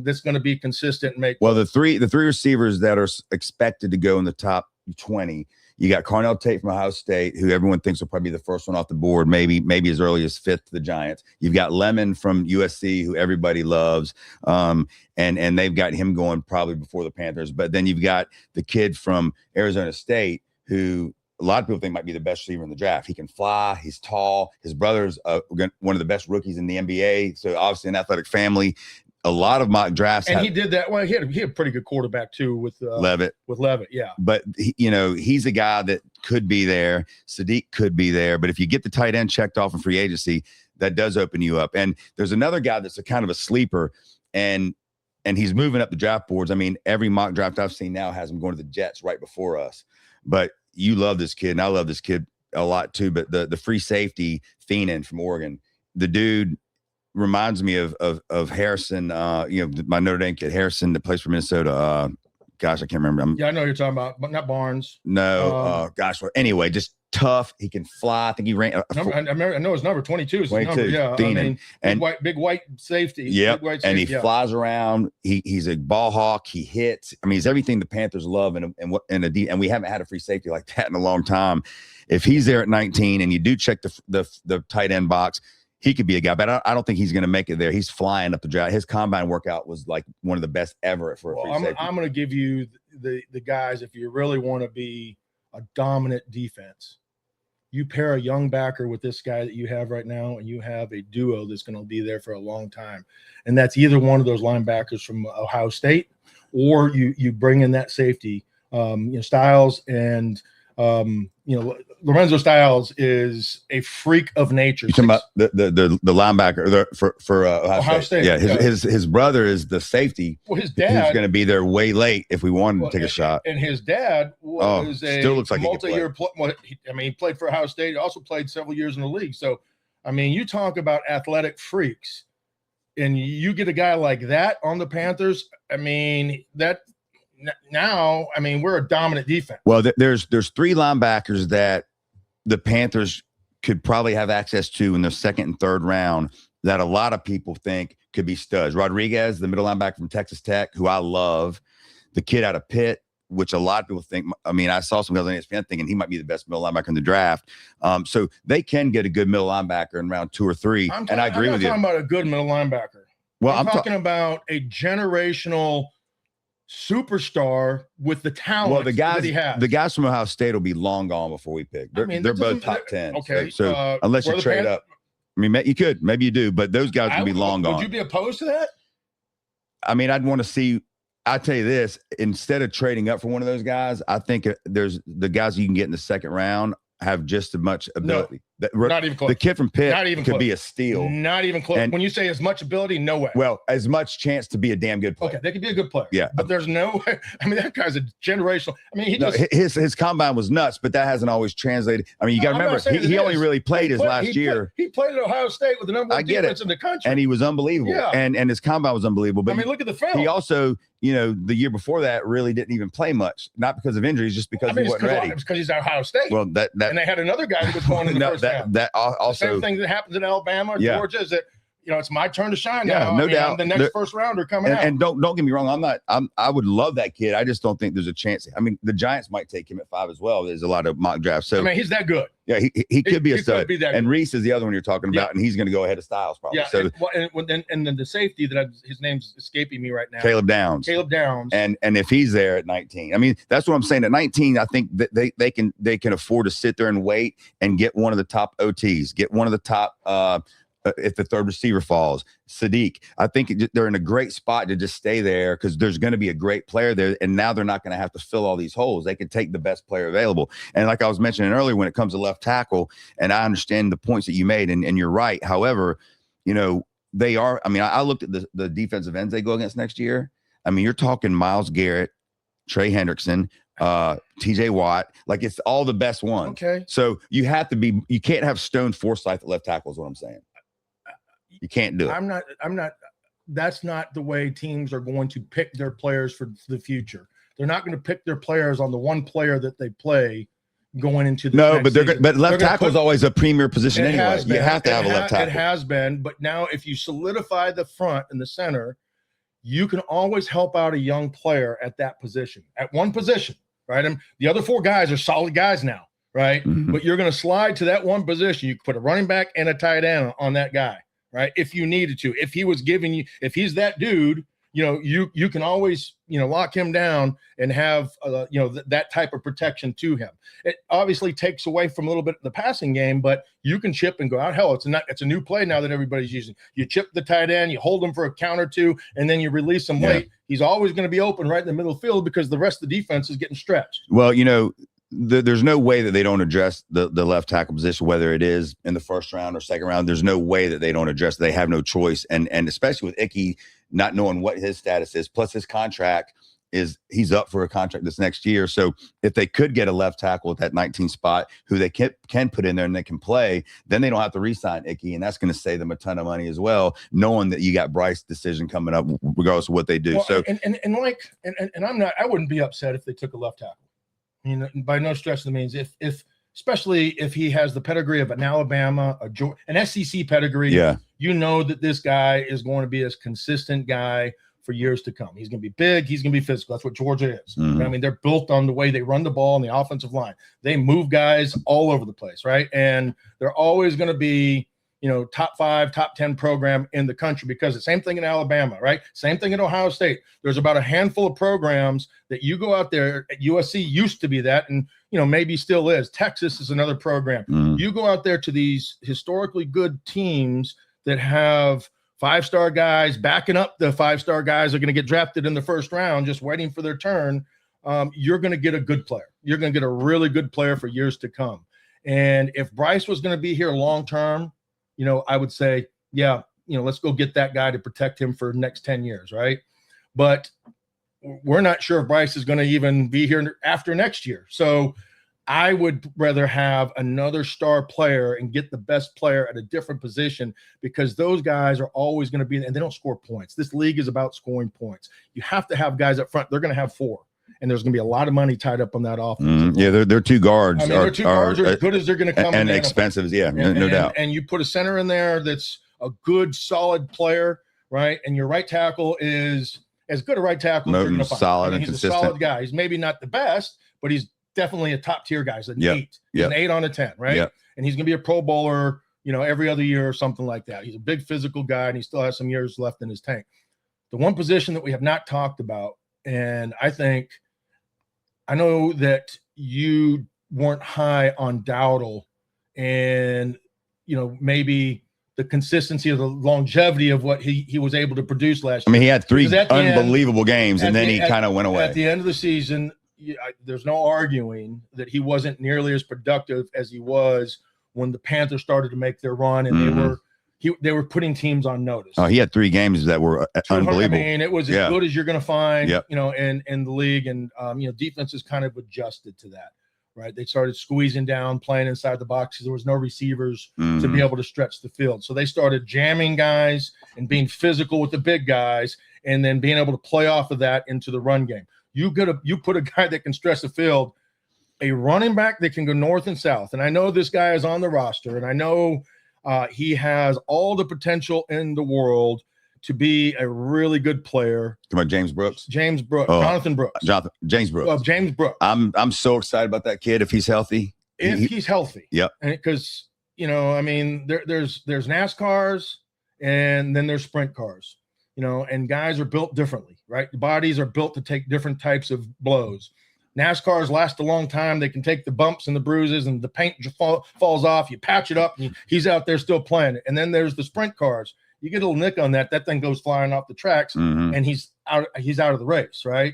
that's going to be consistent and make. Well, the three receivers that are expected to go in the top 20. You got Carnell Tate from Ohio State, who everyone thinks will probably be the first one off the board, maybe as early as 5th to the Giants. You've got Lemon from USC, who everybody loves, and they've got him going probably before the Panthers. But then you've got the kid from Arizona State, who a lot of people think might be the best receiver in the draft. He can fly. He's tall. His brother's one of the best rookies in the NBA, so obviously an athletic family. A lot of mock drafts, and he did that. Well, he had a pretty good quarterback too with Levitt. Yeah. But he's a guy that could be there. Sadiq could be there. But if you get the tight end checked off in free agency, that does open you up. And there's another guy that's a kind of a sleeper, and he's moving up the draft boards. Every mock draft I've seen now has him going to the Jets right before us. But you love this kid, and I love this kid a lot too. But the free safety Thienen from Oregon, the dude reminds me of Harrison, my Notre Dame kid Harrison that plays for Minnesota. Gosh, I can't remember. I know who you're talking about, but not Barnes. No, anyway, just tough. He can fly. I think he ran. I know his number 22 is his number. Yeah, big white safety. Yeah, and he flies around. He's a ball hawk. He hits. He's everything the Panthers love, and we haven't had a free safety like that in a long time. If he's there at 19, and you do check the tight end box, he could be a guy, but I don't think he's going to make it there. He's flying up the draft. His combine workout was like one of the best ever for a free safety. I'm going to give you the guys, if you really want to be a dominant defense, you pair a young backer with this guy that you have right now, and you have a duo that's going to be there for a long time. And that's either one of those linebackers from Ohio State, or you bring in that safety, Styles, and Lorenzo Styles is a freak of nature. You're talking about the linebacker for Ohio State. Yeah, his brother is the safety. Well, his dad is going to be there way late if we wanted to take a shot. And his dad was still looks like multi-year. He played for Ohio State. He also played several years in the league. So, you talk about athletic freaks. and you get a guy like that on the Panthers, I mean, we're a dominant defense. Well, there's 3 linebackers that the Panthers could probably have access to in the second and third round that a lot of people think could be studs. Rodriguez, the middle linebacker from Texas Tech, who I love, the kid out of Pitt, which a lot of people think, I mean, I saw some guys on ESPN thinking he might be the best middle linebacker in the draft. So they can get a good middle linebacker in round 2 or 3. And I agree with you. I'm not talking about a good middle linebacker. Well, I'm talking about a generational superstar with the talent that he has. The guys from Ohio State will be long gone before we pick. They're both top 10. Okay. So unless you trade up, I mean, you could, maybe you do, but those guys will be long gone. Would you be opposed to that? I mean, I'd want to see. I tell you this, instead of trading up for one of those guys, I think there's the guys you can get in the second round have just as much ability. Not even close. The kid from Pitt could be a steal. Not even close. When you say as much ability, no way. Well, as much chance to be a damn good player. Okay, they could be a good player. Yeah. But there's no way. I mean, that guy's a generational. I mean, his combine was nuts, but that hasn't always translated. I mean, you got to remember, he only really played his last year. He played at Ohio State with the number one defense in the country. And he was unbelievable. Yeah. And his combine was unbelievable. But I mean, look at the film. He also, the year before that really didn't even play much. Not because of injuries, just because he wasn't ready. It's because he's at Ohio State. Well, and they had another guy who was going in the first round. That also, the same thing that happens in Alabama or Georgia is that it's my turn to shine now. No doubt. I'm the next first rounder coming out. And don't get me wrong, I would love that kid. I just don't think there's a chance. I mean, the Giants might take him at 5 as well. There's a lot of mock drafts. So I mean, he's that good. Yeah, he could be a stud. And Reese is the other one you're talking about, and he's going to go ahead of Styles probably. Yeah, so, and then the safety his name's escaping me right now. Caleb Downs. And if he's there at 19, I mean, that's what I'm saying. At 19, I think that they can afford to sit there and wait and get one of the top OTs, get one of the top if the third receiver falls, Sadiq. I think they're in a great spot to just stay there because there's going to be a great player there, and now they're not going to have to fill all these holes. They can take the best player available. And like I was mentioning earlier, when it comes to left tackle, and I understand the points that you made, and you're right. However, they are. I mean, I looked at the defensive ends they go against next year. I mean, you're talking Myles Garrett, Trey Hendrickson, TJ Watt, like it's all the best ones. Okay. So you can't have Stone Forsythe at left tackle is what I'm saying. You can't do it. I'm not. That's not the way teams are going to pick their players for the future. They're not going to pick their players on the one player that they play going into the next season. But left tackle is always a premier position anyway. You have to have a left tackle. It has been, but now if you solidify the front and the center, you can always help out a young player at that position, at one position, right? And the other 4 guys are solid guys now, right? Mm-hmm. But you're going to slide to that one position. You can put a running back and a tight end on that guy. Right. If you needed to, if he was giving you, if he's that dude, you can always, lock him down and have, that type of protection to him. It obviously takes away from a little bit of the passing game, but you can chip and go out. Hell, it's a new play now that everybody's using. You chip the tight end, you hold him for a count or 2, and then you release him late. He's always going to be open right in the middle of the field because the rest of the defense is getting stretched. Well, there's no way that they don't address the left tackle position, whether it is in the first round or second round. There's no way that they don't address it. They have no choice. And especially with Ickey not knowing what his status is, plus his contract he's up for a contract this next year. So if they could get a left tackle at that 19 spot who they can put in there and they can play, then they don't have to re-sign Ickey. And that's going to save them a ton of money as well, knowing that you got Bryce's decision coming up regardless of what they do. Well, I wouldn't be upset if they took a left tackle. By no stretch of the means, especially if he has the pedigree of an Alabama, an SEC pedigree, that this guy is going to be a consistent guy for years to come. He's going to be big. He's going to be physical. That's what Georgia is. Mm-hmm. I mean, they're built on the way they run the ball on the offensive line. They move guys all over the place, right? And they're always going to be, top 5, top 10 program in the country because the same thing in Alabama, right? Same thing in Ohio State. There's about a handful of programs that you go out there at USC used to be that. And, maybe still is. Texas is another program. Mm. You go out there to these historically good teams that have 5-star guys backing up the 5-star guys are going to get drafted in the first round, just waiting for their turn. You're going to get a good player. You're going to get a really good player for years to come. And if Bryce was going to be here long-term, I would say, let's go get that guy to protect him for the next 10 years, right? But we're not sure if Bryce is going to even be here after next year. So I would rather have another star player and get the best player at a different position, because those guys are always going to be, and they don't score points. This league is about scoring points. You have to have guys up front. They're going to have 4, and there's going to be a lot of money tied up on that offense. Yeah, they're 2 guards. I mean, their 2 guards are as good as they're going to come. And expensive, no doubt. And you put a center in there that's a good, solid player, right? And your right tackle is as good a right tackle as you're going to find. Solid and he's consistent. a solid guy. He's maybe not the best, but he's definitely a top tier guy. He's an 8, an 8 on a 10, right? Yep. And he's going to be a Pro Bowler, every other year or something like that. He's a big physical guy, and he still has some years left in his tank. The one position that we have not talked about, and I know that you weren't high on Dowdle, and maybe the consistency of the longevity of what he was able to produce last year. I mean, he had 3 unbelievable games, and then he kind of went away. At the end of the season, there's no arguing that he wasn't nearly as productive as he was when the Panthers started to make their run, and they were putting teams on notice. Oh, he had 3 games that were unbelievable. I mean, it was as good as you're going to find, Yep. in the league, and defenses kind of adjusted to that, right? They started squeezing down, playing inside the box because there was no receivers to be able to stretch the field. So they started jamming guys and being physical with the big guys, and then being able to play off of that into the run game. You put a guy that can stretch the field, a running back that can go north and south. And I know this guy is on the roster, and I know he has all the potential in the world to be a really good player. Come on, James Brooks. James Brooks. James Brooks. James Brooks. I'm so excited about that kid if he's healthy. He's healthy. Yep. Because I mean, there's NASCARs, and then there's sprint cars. And guys are built differently, right? The bodies are built to take different types of blows. NASCARs last a long time. They can take the bumps and the bruises, and the paint falls off. You patch it up, and he's out there still playing it. And then there's the sprint cars. You get a little nick on that thing goes flying off the tracks, and he's out of the race, right?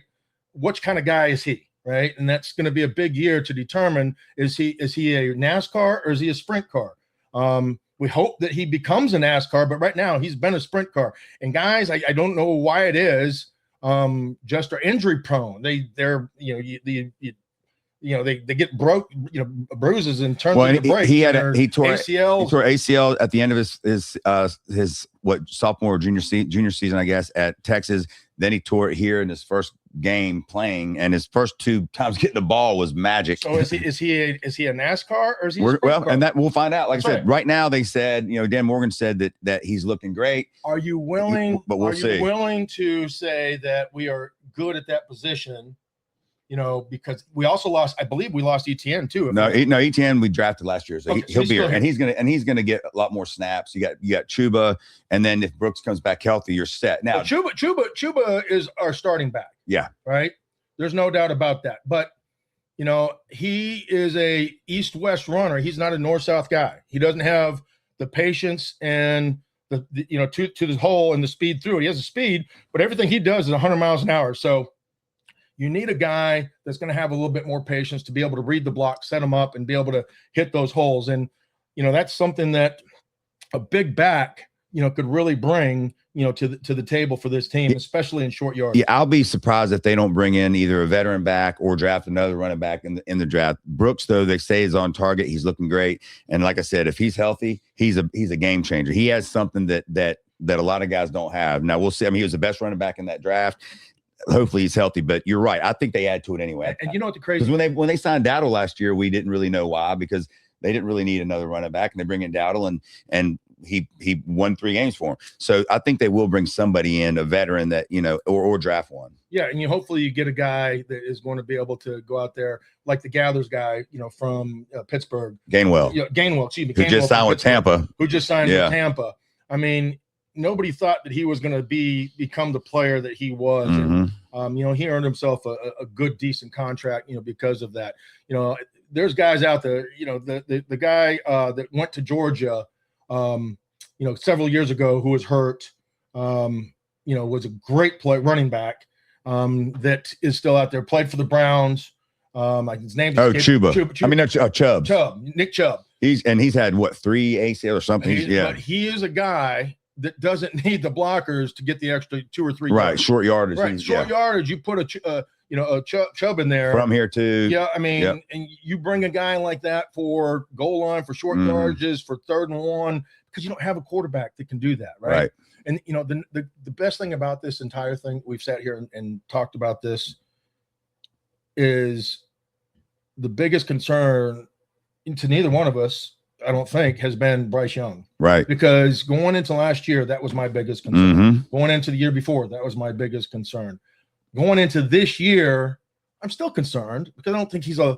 Which kind of guy is he, right? And that's going to be a big year to determine, is he a NASCAR or is he a sprint car? We hope that he becomes a NASCAR, but right now he's been a sprint car. And guys, I don't know why it is, just are injury prone. They get bruises in terms of the break. He tore ACL. He tore ACL at the end of his sophomore or junior season, I guess, at Texas. Then he tore it here in his first game playing, and his first 2 times getting the ball was magic. So is he a NASCAR or is he a sprint car? And that we'll find out. Like I said, right now they said, Dan Morgan said that he's looking great. Are you willing? But we'll see. You willing to say that we are good at that position? Because we also lost. I believe we lost ETN too. No, ETN we drafted last year, so okay, he'll be here, and he's gonna get a lot more snaps. You got Chuba, and then if Brooks comes back healthy, you're set. Now Chuba is our starting back. Yeah, right. There's no doubt about that. But he is a east-west runner. He's not a north-south guy. He doesn't have the patience and the to the hole and the speed through it. He has the speed, but everything he does is 100 miles an hour. So you need a guy that's going to have a little bit more patience to be able to read the block, set them up, and be able to hit those holes. And, that's something that a big back, could really bring, to the table for this team, especially in short yards. Yeah, I'll be surprised if they don't bring in either a veteran back or draft another running back in the draft. Brooks, though, they say is on target. He's looking great. And like I said, if he's healthy, he's a game changer. He has something that a lot of guys don't have. Now we'll see. I mean, he was the best running back in that draft. Hopefully he's healthy, but you're right. I think they add to it anyway. And you know what the crazy? Because when they signed Dowdle last year, we didn't really know why, because they didn't really need another running back, and they bring in Dowdle, and he won 3 games for him. So I think they will bring somebody in, a veteran that or draft one. Yeah, and hopefully you get a guy that is going to be able to go out there like the Gathers guy, from Pittsburgh. Gainwell. Excuse me. Who just signed with Tampa. With Tampa. I mean, nobody thought that he was going to become the player that he was. And, he earned himself a good, decent contract, because of that. There's guys out there, the guy that went to Georgia, several years ago who was hurt, was a great running back that is still out there, played for the Browns. His name is Chuba. Chubb. Nick Chubb. He's had 3 ACL or something. But he is a guy that doesn't need the blockers to get the extra 2 or 3 right yards. Short yardage. Right, short yardage. You put Chubb in there from here too. Yeah, I mean, and you bring a guy like that for goal line, for short yardages, for 3rd and 1, because you don't have a quarterback that can do that, right? And the best thing about this entire thing, we've sat here and talked about this, is the biggest concern to neither one of us, I don't think, has been Bryce Young. Right. Because going into last year, that was my biggest concern. Going into the year before, that was my biggest concern. Going into this year, I'm still concerned because I don't think he's a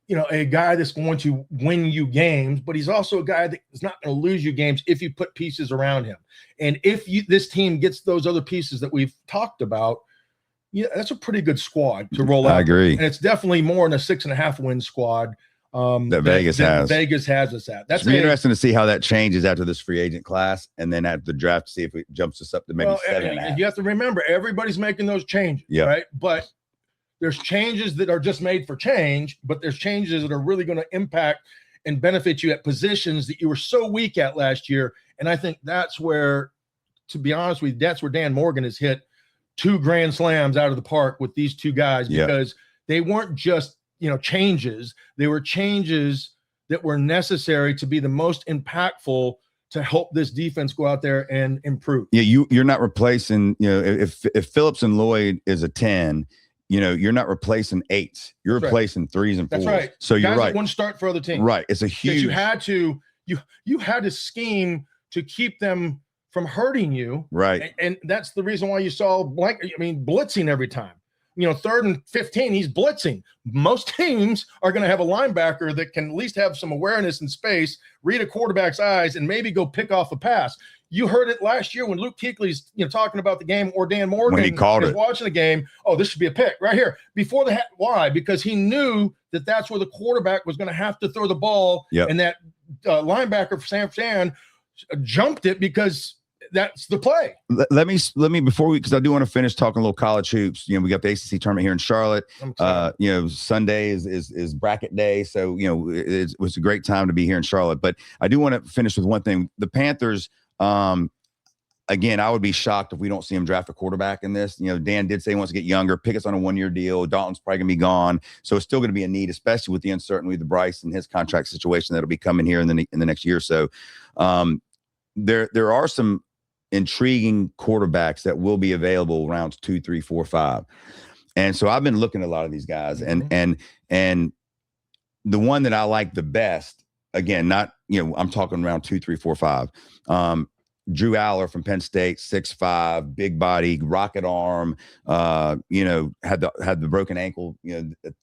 guy that's going to win you games, but he's also a guy that is not going to lose you games if you put pieces around him. And if this team gets those other pieces that we've talked about, that's a pretty good squad to roll out. I agree. And it's definitely more than a 6.5 win squad that Vegas has. Vegas has us at. That's interesting to see how that changes after this free agent class, and then at the draft to see if it jumps us up to maybe 7.5. You have to remember, everybody's making those changes, right? But there's changes that are just made for change, but there's changes that are really going to impact and benefit you at positions that you were so weak at last year. And I think that's where, to be honest with you, that's where Dan Morgan has hit 2 grand slams out of the park with these 2 guys, because they weren't just changes. They were changes that were necessary to be the most impactful to help this defense go out there and improve. Yeah, you're not replacing, if Phillips and Lloyd is a 10, you're not replacing 8s. You're replacing 3s and 4s. That's right. So you're guys right. That wouldn't start for other teams. Right. It's a huge. You had to scheme to keep them from hurting you. Right. And that's the reason why you saw blitzing every time. 3rd and 15, he's blitzing. Most teams are going to have a linebacker that can at least have some awareness in space, read a quarterback's eyes, and maybe go pick off a pass. You heard it last year when Luke Kuechly's talking about the game, or Dan Morgan when he called was it, watching the game. Oh, this should be a pick right here before the why? Because he knew that that's where the quarterback was going to have to throw the ball, and that linebacker for San Fran jumped it because that's the play. Let me before because I do want to finish talking a little college hoops. We got the ACC tournament here in Charlotte. Sunday is bracket day, so it was a great time to be here in Charlotte. But I do want to finish with one thing: the Panthers. Again, I would be shocked if we don't see him draft a quarterback in this. Dan did say he wants to get younger. Pickett's on a 1-year deal. Dalton's probably gonna be gone, so it's still going to be a need, especially with the uncertainty of the Bryce and his contract situation that'll be coming here in the next year or so. There are some intriguing quarterbacks that will be available rounds 2, 3, 4, 5. And so I've been looking at a lot of these guys, and the one that I like the best, again, not, I'm talking round 2, 3, 4, 5. Drew Aller from Penn State, 6'5", big body, rocket arm, had the broken ankle,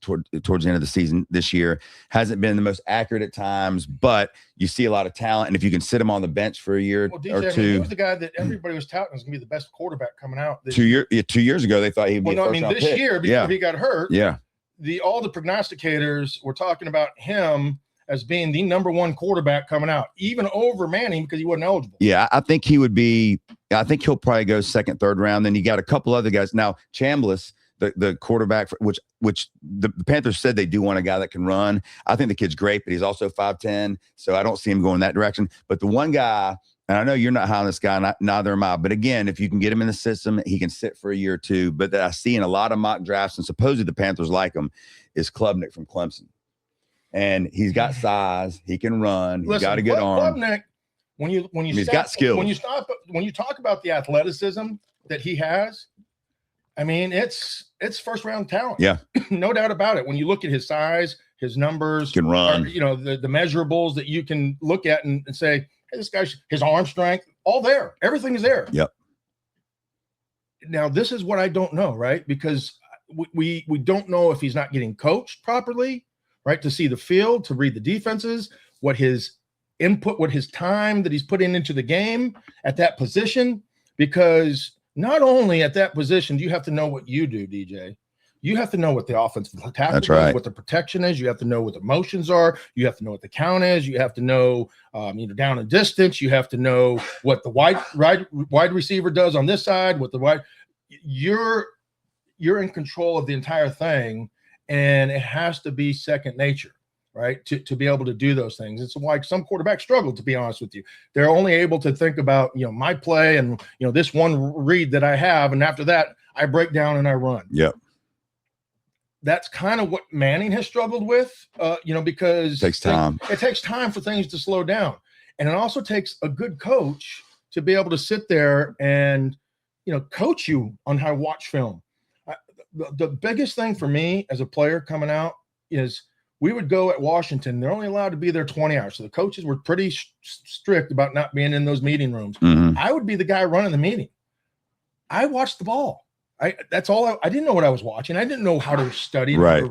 towards the end of the season this year. Hasn't been the most accurate at times, but you see a lot of talent. And if you can sit him on the bench for a year or 2. He was the guy that everybody was touting was going to be the best quarterback coming out. 2 years ago, they thought he'd be a first-round pick. This year, before he got hurt, all the prognosticators were talking about him as being the number 1 quarterback coming out, even over Manning because he wasn't eligible. Yeah, I think he'll probably go 2nd, 3rd round. Then you got a couple other guys. Now, Chambliss, the quarterback, which the Panthers said they do want a guy that can run. I think the kid's great, but he's also 5'10", so I don't see him going that direction. But the one guy, and I know you're not high on this guy, neither am I, but again, if you can get him in the system, he can sit for a year or 2. But that I see in a lot of mock drafts, and supposedly the Panthers like him, is Klubnik from Clemson. And he's got size. He can run. He's got a good arm. Klubnik, he's got skills. When you talk about the athleticism that he has, it's first round talent. Yeah, no doubt about it. When you look at his size, his numbers, can run. The measurables that you can look at and say, hey, this guy's his arm strength, all there. Everything is there. Yep. Now this is what I don't know, right? Because we don't know if he's not getting coached properly. Right, to see the field, to read the defenses, what his input, what his time that he's putting into the game at that position. Because not only at that position do you have to know what you do, DJ. You have to know what the offensive tackle is, what the protection is. You have to know what the motions are. You have to know what the count is. You have to know, down and distance. You have to know what the wide receiver does on this side. What the wide, you're in control of the entire thing. And it has to be second nature, right? To be able to do those things. It's why some quarterbacks struggle, to be honest with you. They're only able to think about, my play and, this one read that I have. And after that, I break down and I run. Yep. that's kind of what Manning has struggled with, because It takes time. It takes time for things to slow down. And it also takes a good coach to be able to sit there and, coach you on how to watch film. The biggest thing for me as a player coming out is we would go at Washington. They're only allowed to be there 20 hours. So the coaches were pretty strict about not being in those meeting rooms. Mm-hmm. I would be the guy running the meeting. I watched the ball. That's all. I didn't know what I was watching. I didn't know how to study, Right.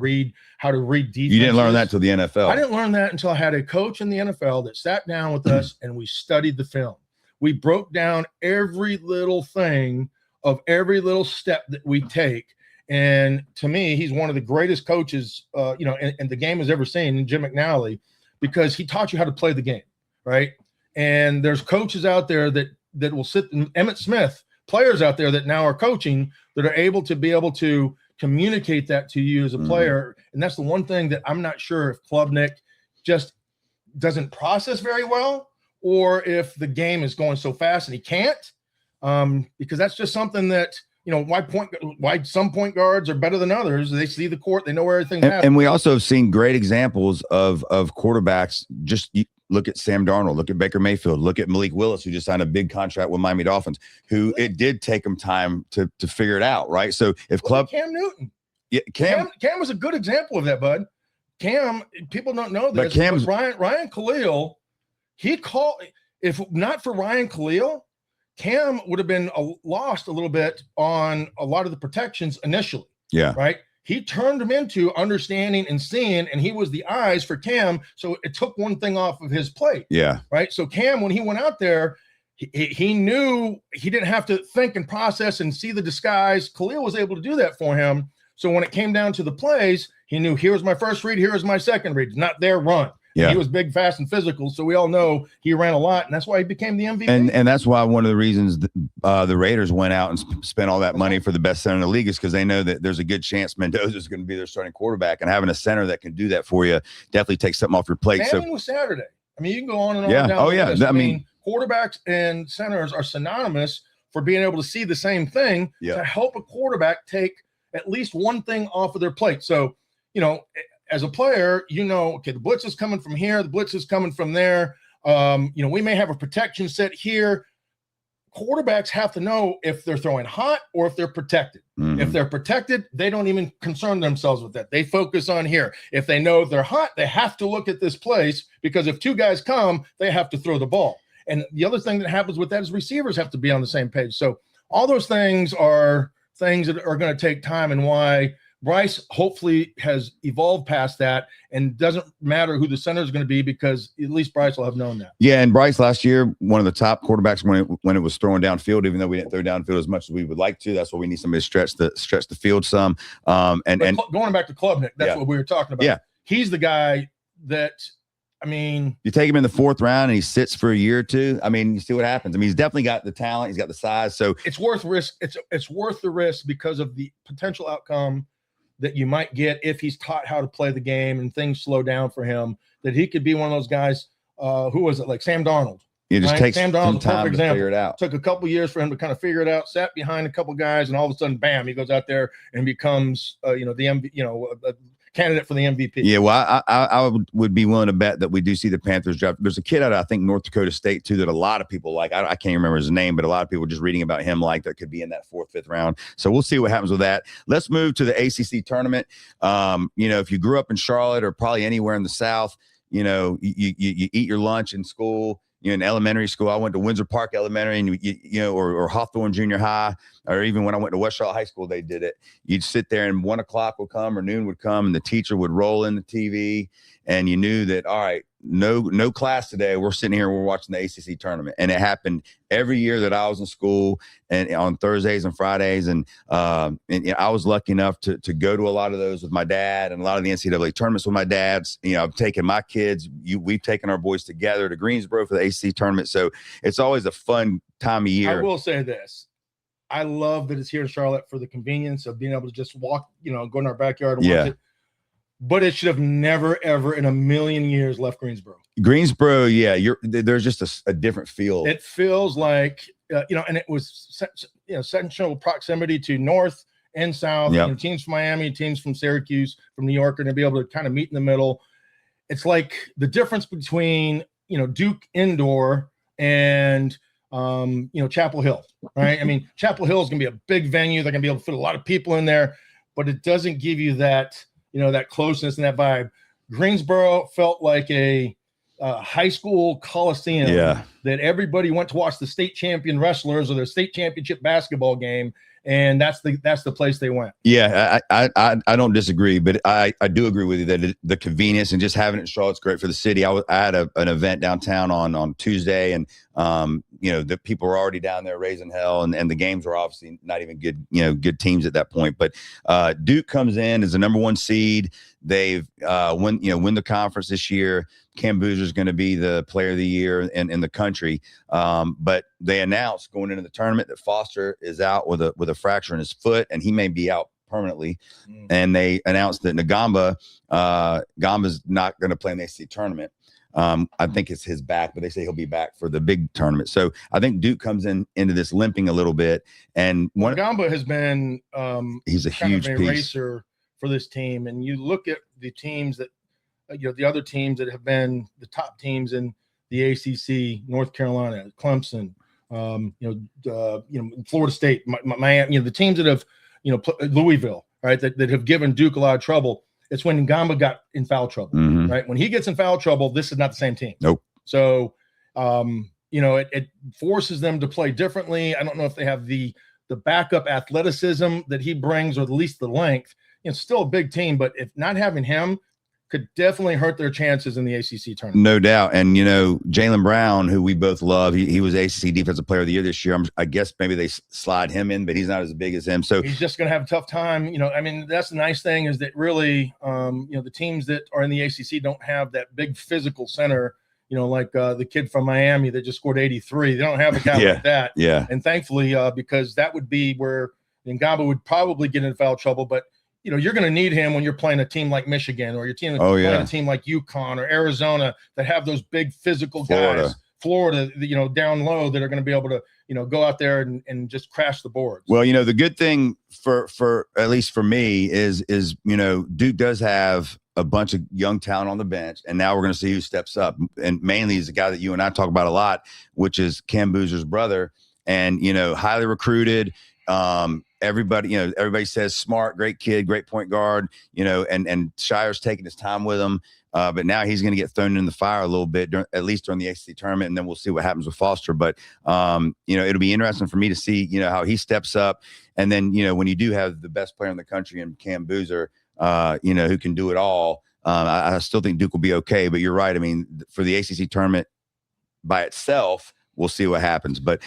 how to read defense. You didn't learn that till the NFL. I didn't learn that until I had a coach in the NFL that sat down with us and we studied the film. We broke down every little thing of every little step that we take. And to me, he's one of the greatest coaches, and the game has ever seen, Jim McNally, because he taught you how to play the game, right? And there's coaches out there that will sit, Emmitt Smith, players out there that now are coaching that are able to communicate that to you as a player. And that's the one thing that I'm not sure if Klubnik just doesn't process very well, or if the game is going so fast and he can't, because that's just something that, why some point guards are better than others. They see the court, they know where everything's happening. And we also have seen great examples of quarterbacks. Just look at Sam Darnold, look at Baker Mayfield, look at Malik Willis, who just signed a big contract with Miami Dolphins, who it did take him time to figure it out, right? So if Cam Newton. Yeah, Cam was a good example of that, bud. Cam, people don't know this, but Ryan Khalil, if not for Ryan Khalil, Cam would have been lost a little bit on a lot of the protections initially. Yeah. Right. He turned him into understanding and seeing, and he was the eyes for Cam. So it took one thing off of his plate. Yeah. Right. So Cam, when he went out there, he knew he didn't have to think and process and see the disguise. Khalil was able to do that for him. So when it came down to the plays, he knew, here's my first read, here's my second read. It's not their run. Yeah. He was big, fast, and physical, so we all know he ran a lot, and that's why he became the MVP. And that's why one of the reasons the Raiders went out and spent all that money for the best center in the league is because they know that there's a good chance Mendoza is going to be their starting quarterback, and having a center that can do that for you definitely takes something off your plate. Same with Saturday. I mean, you can go on and on. Yeah. Down the list. I mean, quarterbacks and centers are synonymous for being able to see the same thing to help a quarterback take at least one thing off of their plate. So, as a player, okay, the blitz is coming from here, the blitz is coming from there. We may have a protection set here. Quarterbacks have to know if they're throwing hot or if they're protected. Mm-hmm. If they're protected, they don't even concern themselves with that. They focus on here. If they know they're hot, they have to look at this place, because if two guys come, they have to throw the ball. And the other thing that happens with that is receivers have to be on the same page. So all those things are things that are going to take time, and why Bryce hopefully has evolved past that, and doesn't matter who the center is going to be, because at least Bryce will have known that. Yeah, and Bryce last year, one of the top quarterbacks when it was throwing downfield, even though we didn't throw downfield as much as we would like to. That's why we need somebody to stretch the field some. And going back to Klubnik, that's what we were talking about. Yeah, he's the guy that, I mean, you take him in the 4th round and he sits for a year or two. I mean, you see what happens. I mean, he's definitely got the talent. He's got the size. So it's worth risk. It's worth the risk because of the potential outcome that you might get if he's taught how to play the game and things slow down for him, that he could be one of those guys. Who was it? Like Sam Darnold. It just takes Sam Darnold, some time to figure it out. Took a couple years for him to kind of figure it out, sat behind a couple guys, and all of a sudden, bam, he goes out there and becomes, the a candidate for the MVP. Yeah, well, I would be willing to bet that we do see the Panthers draft. There's a kid out of, I think, North Dakota State, too, that a lot of people like. I can't remember his name, but a lot of people just reading about him that could be in that 4th, 5th round. So we'll see what happens with that. Let's move to the ACC tournament. If you grew up in Charlotte or probably anywhere in the South, you eat your lunch in school. In elementary school, I went to Windsor Park Elementary, and or Hawthorne Junior High, or even when I went to West Charlotte High School, they did it. You'd sit there, and 1 o'clock would come or noon would come, and the teacher would roll in the TV, and you knew that, all right, no class today. We're sitting here, we're watching the ACC tournament, and it happened every year that I was in school, and on Thursdays and Fridays, and I was lucky enough to go to a lot of those with my dad, and a lot of the NCAA tournaments with my dads. I've taken my kids. We've taken our boys together to Greensboro for the ACC tournament, so it's always a fun time of year. I will say this. I love that it's here in Charlotte for the convenience of being able to just walk, go in our backyard and watch it. But it should have never, ever in a million years left Greensboro. Greensboro, there's just a different feel. It feels like, and it was, central proximity to North and South, teams from Miami, teams from Syracuse, from New York are going to be able to kind of meet in the middle. It's like the difference between, Duke indoor and, Chapel Hill, right? I mean, Chapel Hill is going to be a big venue. They're going to be able to fit a lot of people in there, but it doesn't give you that, that closeness and that vibe. Greensboro felt like a high school coliseum that everybody went to watch the state champion wrestlers or the state championship basketball game, and that's the place they went. Yeah, I don't disagree, but I do agree with you that the convenience and just having it in Charlotte's great for the city. I had an event downtown on Tuesday, and the people were already down there raising hell, and the games were obviously not even good, good teams at that point. But Duke comes in as the number 1 seed. They've win the conference this year. Cam Boozer is going to be the player of the year in the country. But they announced going into the tournament that Foster is out with a fracture in his foot, and he may be out permanently. And they announced that Gamba's not going to play in the ACC tournament. I think it's his back, but they say he'll be back for the big tournament. So I think Duke comes into this limping a little bit. And Gamba has been he's a huge piece racer for this team. And you look at the teams that the other teams that have been the top teams in the ACC, North Carolina, Clemson, Florida State, Miami, the teams that have, Louisville, right, that have given Duke a lot of trouble. It's when Gamba got in foul trouble, right? When he gets in foul trouble, this is not the same team. Nope. So, it forces them to play differently. I don't know if they have the backup athleticism that he brings, or at least the length. It's still a big team, but if not having him could definitely hurt their chances in the ACC tournament. No doubt. And, Jaylen Brown, who we both love, he was ACC Defensive Player of the Year this year. I guess maybe they slide him in, but he's not as big as him. So he's just going to have a tough time. That's the nice thing is that really, the teams that are in the ACC don't have that big physical center, like the kid from Miami that just scored 83. They don't have a guy like that. Yeah. And thankfully, because that would be where Ngamba would probably get in foul trouble, but you're going to need him when you're playing a team like Michigan, or playing a team like UConn or Arizona that have those big physical guys. Florida, down low, that are going to be able to, go out there and just crash the boards. Well, the good thing for at least for me is Duke does have a bunch of young talent on the bench, and now we're going to see who steps up. And mainly is the guy that you and I talk about a lot, which is Cam Boozer's brother, and highly recruited. Everybody says smart, great kid, great point guard, and Shire's taking his time with him. But now he's going to get thrown in the fire a little bit, at least during the ACC tournament, and then we'll see what happens with Foster. But, it'll be interesting for me to see, how he steps up. And then, when you do have the best player in the country in Cam Boozer, who can do it all, I still think Duke will be okay. But you're right. I mean, for the ACC tournament by itself, we'll see what happens. But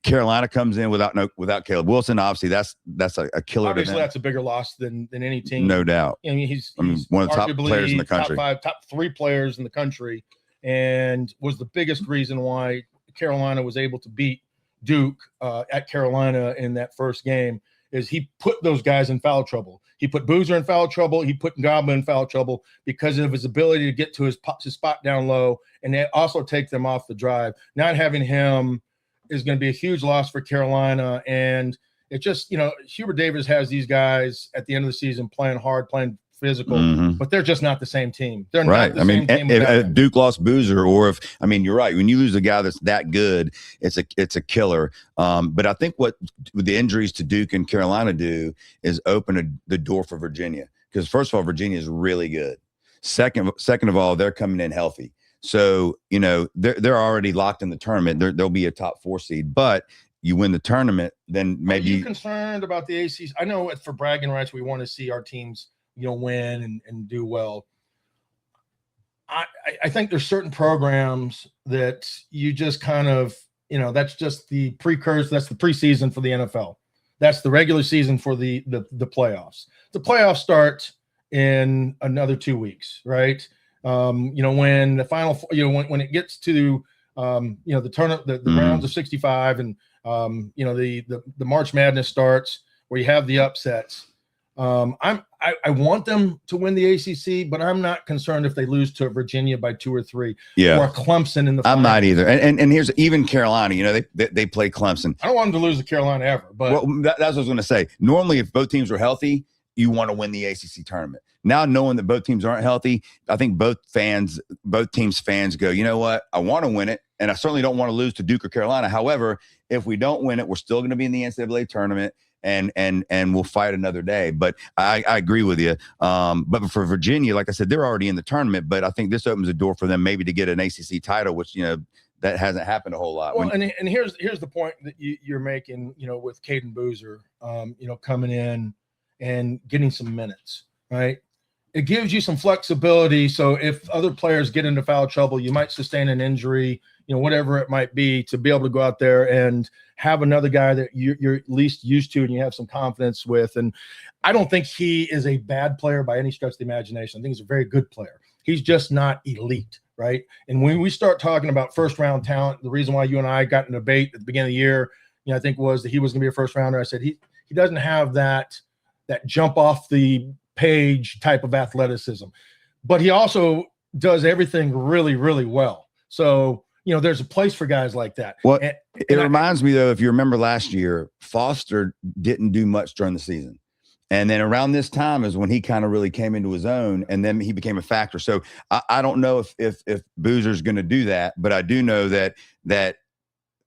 Carolina comes in without Caleb Wilson. Obviously, that's a killer. Obviously, that's a bigger loss than any team. No doubt. He's one of the top players in the country. Top 3 players in the country, and was the biggest reason why Carolina was able to beat Duke at Carolina in that first game. Is he put those guys in foul trouble. He put Boozer in foul trouble. He put Ngamba in foul trouble because of his ability to get to his spot down low, and they also take them off the drive. Not having him is going to be a huge loss for Carolina, and it just, Hubert Davis has these guys at the end of the season playing hard, playing physical, but they're just not the same team. They're right. Not the same team if Duke lost Boozer, or you're right. When you lose a guy that's that good, it's a killer. But I think what the injuries to Duke and Carolina do is open the door for Virginia, because first of all, Virginia is really good. Second of all, they're coming in healthy, so they're already locked in the tournament. They'll be a top 4 seed, but you win the tournament, then maybe. Are you concerned about the ACC? I know for bragging rights, we want to see our teams win and do well. I think there's certain programs that you just kind of, that's just the precursor. That's the preseason for the NFL. That's the regular season for the playoffs. The playoffs start in another 2 weeks, right? When the final, when it gets to, the tournament, the rounds of 65, and the March Madness starts, where you have the upsets. I want them to win the ACC, but I'm not concerned if they lose to Virginia by 2 or 3 or Clemson in the final. I'm not either. And here's even Carolina, you know, they play Clemson. I don't want them to lose to Carolina ever, but that's what I was going to say. Normally, if both teams are healthy, you want to win the ACC tournament. Now, knowing that both teams aren't healthy, I think both teams fans go, you know what? I want to win it, and I certainly don't want to lose to Duke or Carolina. However, if we don't win it, we're still going to be in the NCAA tournament, and we'll fight another day. But I agree with you. But for Virginia, like I said, they're already in the tournament, but I think this opens a door for them maybe to get an ACC title, which, you know, that hasn't happened a whole lot. Well, and here's the point that you're making, you know, with Caden Boozer, you know, coming in and getting some minutes, right? It gives you some flexibility. So if other players get into foul trouble, you might sustain an injury, you know, whatever it might be, to be able to go out there and have another guy that you're at least used to and you have some confidence with. And I don't think he is a bad player by any stretch of the imagination. I think he's a very good player. He's just not elite, right? And when we start talking about first-round talent, the reason why you and I got in a debate at the beginning of the year, you know, I think was that he was going to be a first-rounder. I said he doesn't have that jump off the page type of athleticism, but he also does everything really, really well. So, you know, there's a place for guys like that. Well, it reminds me, though, if you remember last year, Foster didn't do much during the season. And then around this time is when he kind of really came into his own, and then he became a factor. So I don't know if Boozer's going to do that, but I do know that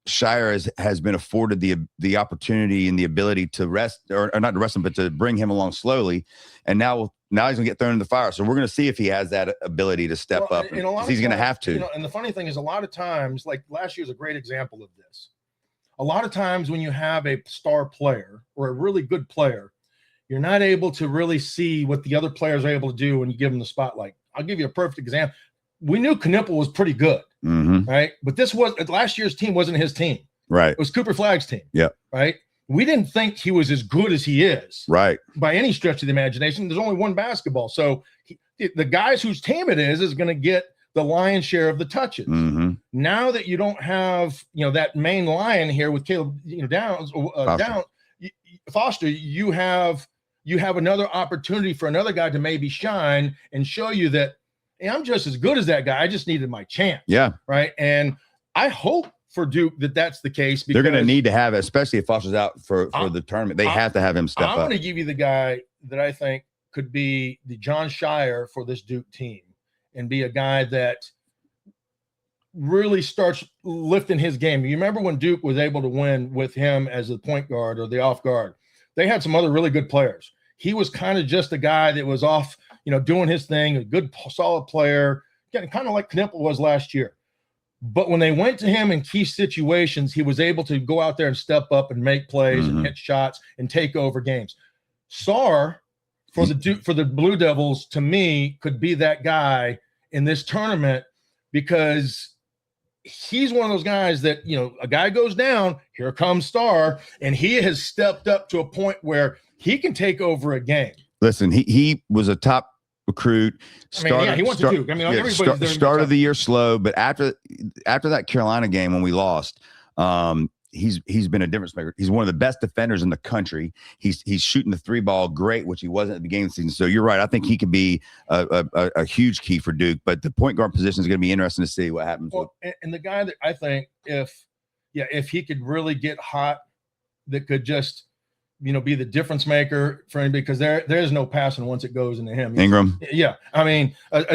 Shire has been afforded the opportunity and the ability to rest, or not to rest him, but to bring him along slowly. And now he's going to get thrown in the fire. So we're going to see if he has that ability to step up. He's going to have to. You know, and the funny thing is, a lot of times, like last year's a great example of this. A lot of times when you have a star player or a really good player, you're not able to really see what the other players are able to do when you give them the spotlight. I'll give you a perfect example. We knew Knipple was pretty good, right? But last year's team wasn't his team. Right. It was Cooper Flagg's team. Yeah. Right. We didn't think he was as good as he is. Right. By any stretch of the imagination. There's only one basketball. So the guys whose team it is going to get the lion's share of the touches. Now that you don't have, you know, that main lion here with Caleb, you know, Foster, you have another opportunity for another guy to maybe shine and show you that, hey, I'm just as good as that guy. I just needed my chance. Yeah. Right. And I hope for Duke that's the case. Because they're going to need to have it, especially if Foster's out for the tournament. They have to have him step up. I'm going to give you the guy that I think could be the John Shire for this Duke team and be a guy that really starts lifting his game. You remember when Duke was able to win with him as the point guard or the off guard? They had some other really good players. He was kind of just a guy that was off, you know, doing his thing, a good, solid player, kind of like Knipple was last year. But when they went to him in key situations, he was able to go out there and step up and make plays and hit shots and take over games. Sarr for the Blue Devils, to me, could be that guy in this tournament because he's one of those guys that, you know, a guy goes down, here comes Sarr, and he has stepped up to a point where he can take over a game. Listen, he was a top recruit. He went to Duke. I mean, everybody's there. Started the year slow, but after that Carolina game when we lost, he's been a difference maker. He's one of the best defenders in the country. He's shooting the 3 ball great, which he wasn't at the beginning of the season. So you're right. I think he could be a huge key for Duke. But the point guard position is going to be interesting to see what happens. Well, and the guy that I think if he could really get hot, that could just, you know, be the difference maker for him, because there is no passing once it goes into him. Ingram. Yeah. I mean, as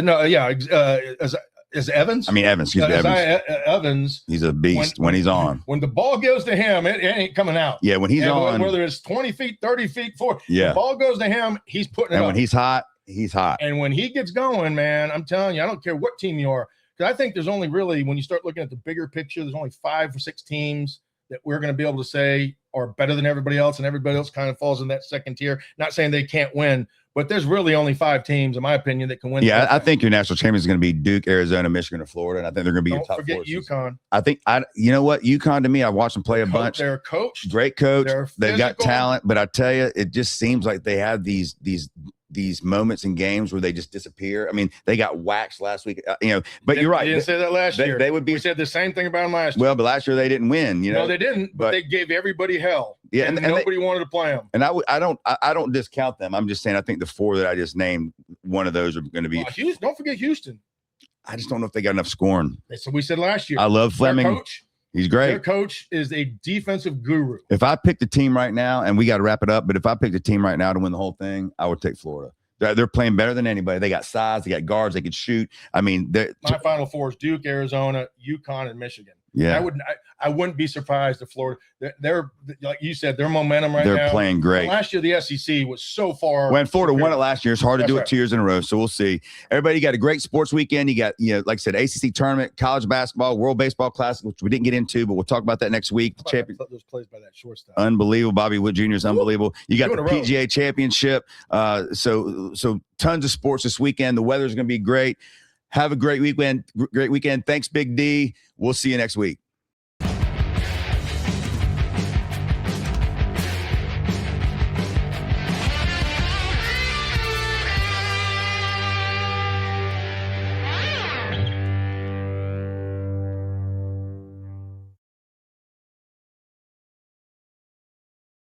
Evans. I mean, Evans. Evans. He's a beast when he's on. When the ball goes to him, it ain't coming out. Yeah, when he's on. Whether it's 20 feet, 30 feet, 40. Yeah. The ball goes to him, he's putting it And up. when he's hot, he's hot. And when he gets going, man, I'm telling you, I don't care what team you are. Because I think there's only really, when you start looking at the bigger picture, there's only 5 or 6 teams that we're going to be able to say are better than everybody else, and everybody else kind of falls in that second tier. Not saying they can't win, but there's really only 5 teams, in my opinion, that can win. Yeah, I think your national champion is going to be Duke, Arizona, Michigan, and Florida, and I think they're going to be your top 4. Don't forget UConn. I think you know what, UConn to me, I watched them play a bunch. They're coached, great coach. They're They've got talent, but I tell you, it just seems like they have these these moments in games where they just disappear. I mean, they got waxed last week, but you're right. You didn't say that last year. They would be. We said the same thing about them last year. Well, but last year they didn't win. No, they didn't. But they gave everybody hell. Yeah, and nobody wanted to play them. And I don't discount them. I'm just saying I think the 4 that I just named, one of those are going to be. Houston, don't forget Houston. I just don't know if they got enough scoring. That's what we said last year. I love Fleming. Their coach, he's great. Their coach is a defensive guru. If I picked a team right now, and we got to wrap it up, but if I picked a team right now to win the whole thing, I would take Florida. They're playing better than anybody. They got size. They got guards. They could shoot. I mean, my Final Four is Duke, Arizona, UConn, and Michigan. Yeah, I wouldn't be surprised if Florida. They're like you said, their momentum right now. They're playing great. Last year, the SEC was so far. When Florida won it last year, it's hard to do it 2 years in a row. So we'll see. Everybody, you got a great sports weekend. You got, like I said, ACC tournament, college basketball, World Baseball Classic, which we didn't get into, but we'll talk about that next week. The champion, those plays by that shortstop, unbelievable. Bobby Wood Jr. is unbelievable. You got the PGA Championship. So tons of sports this weekend. The weather's going to be great. Have a great weekend. Thanks, Big D. We'll see you next week.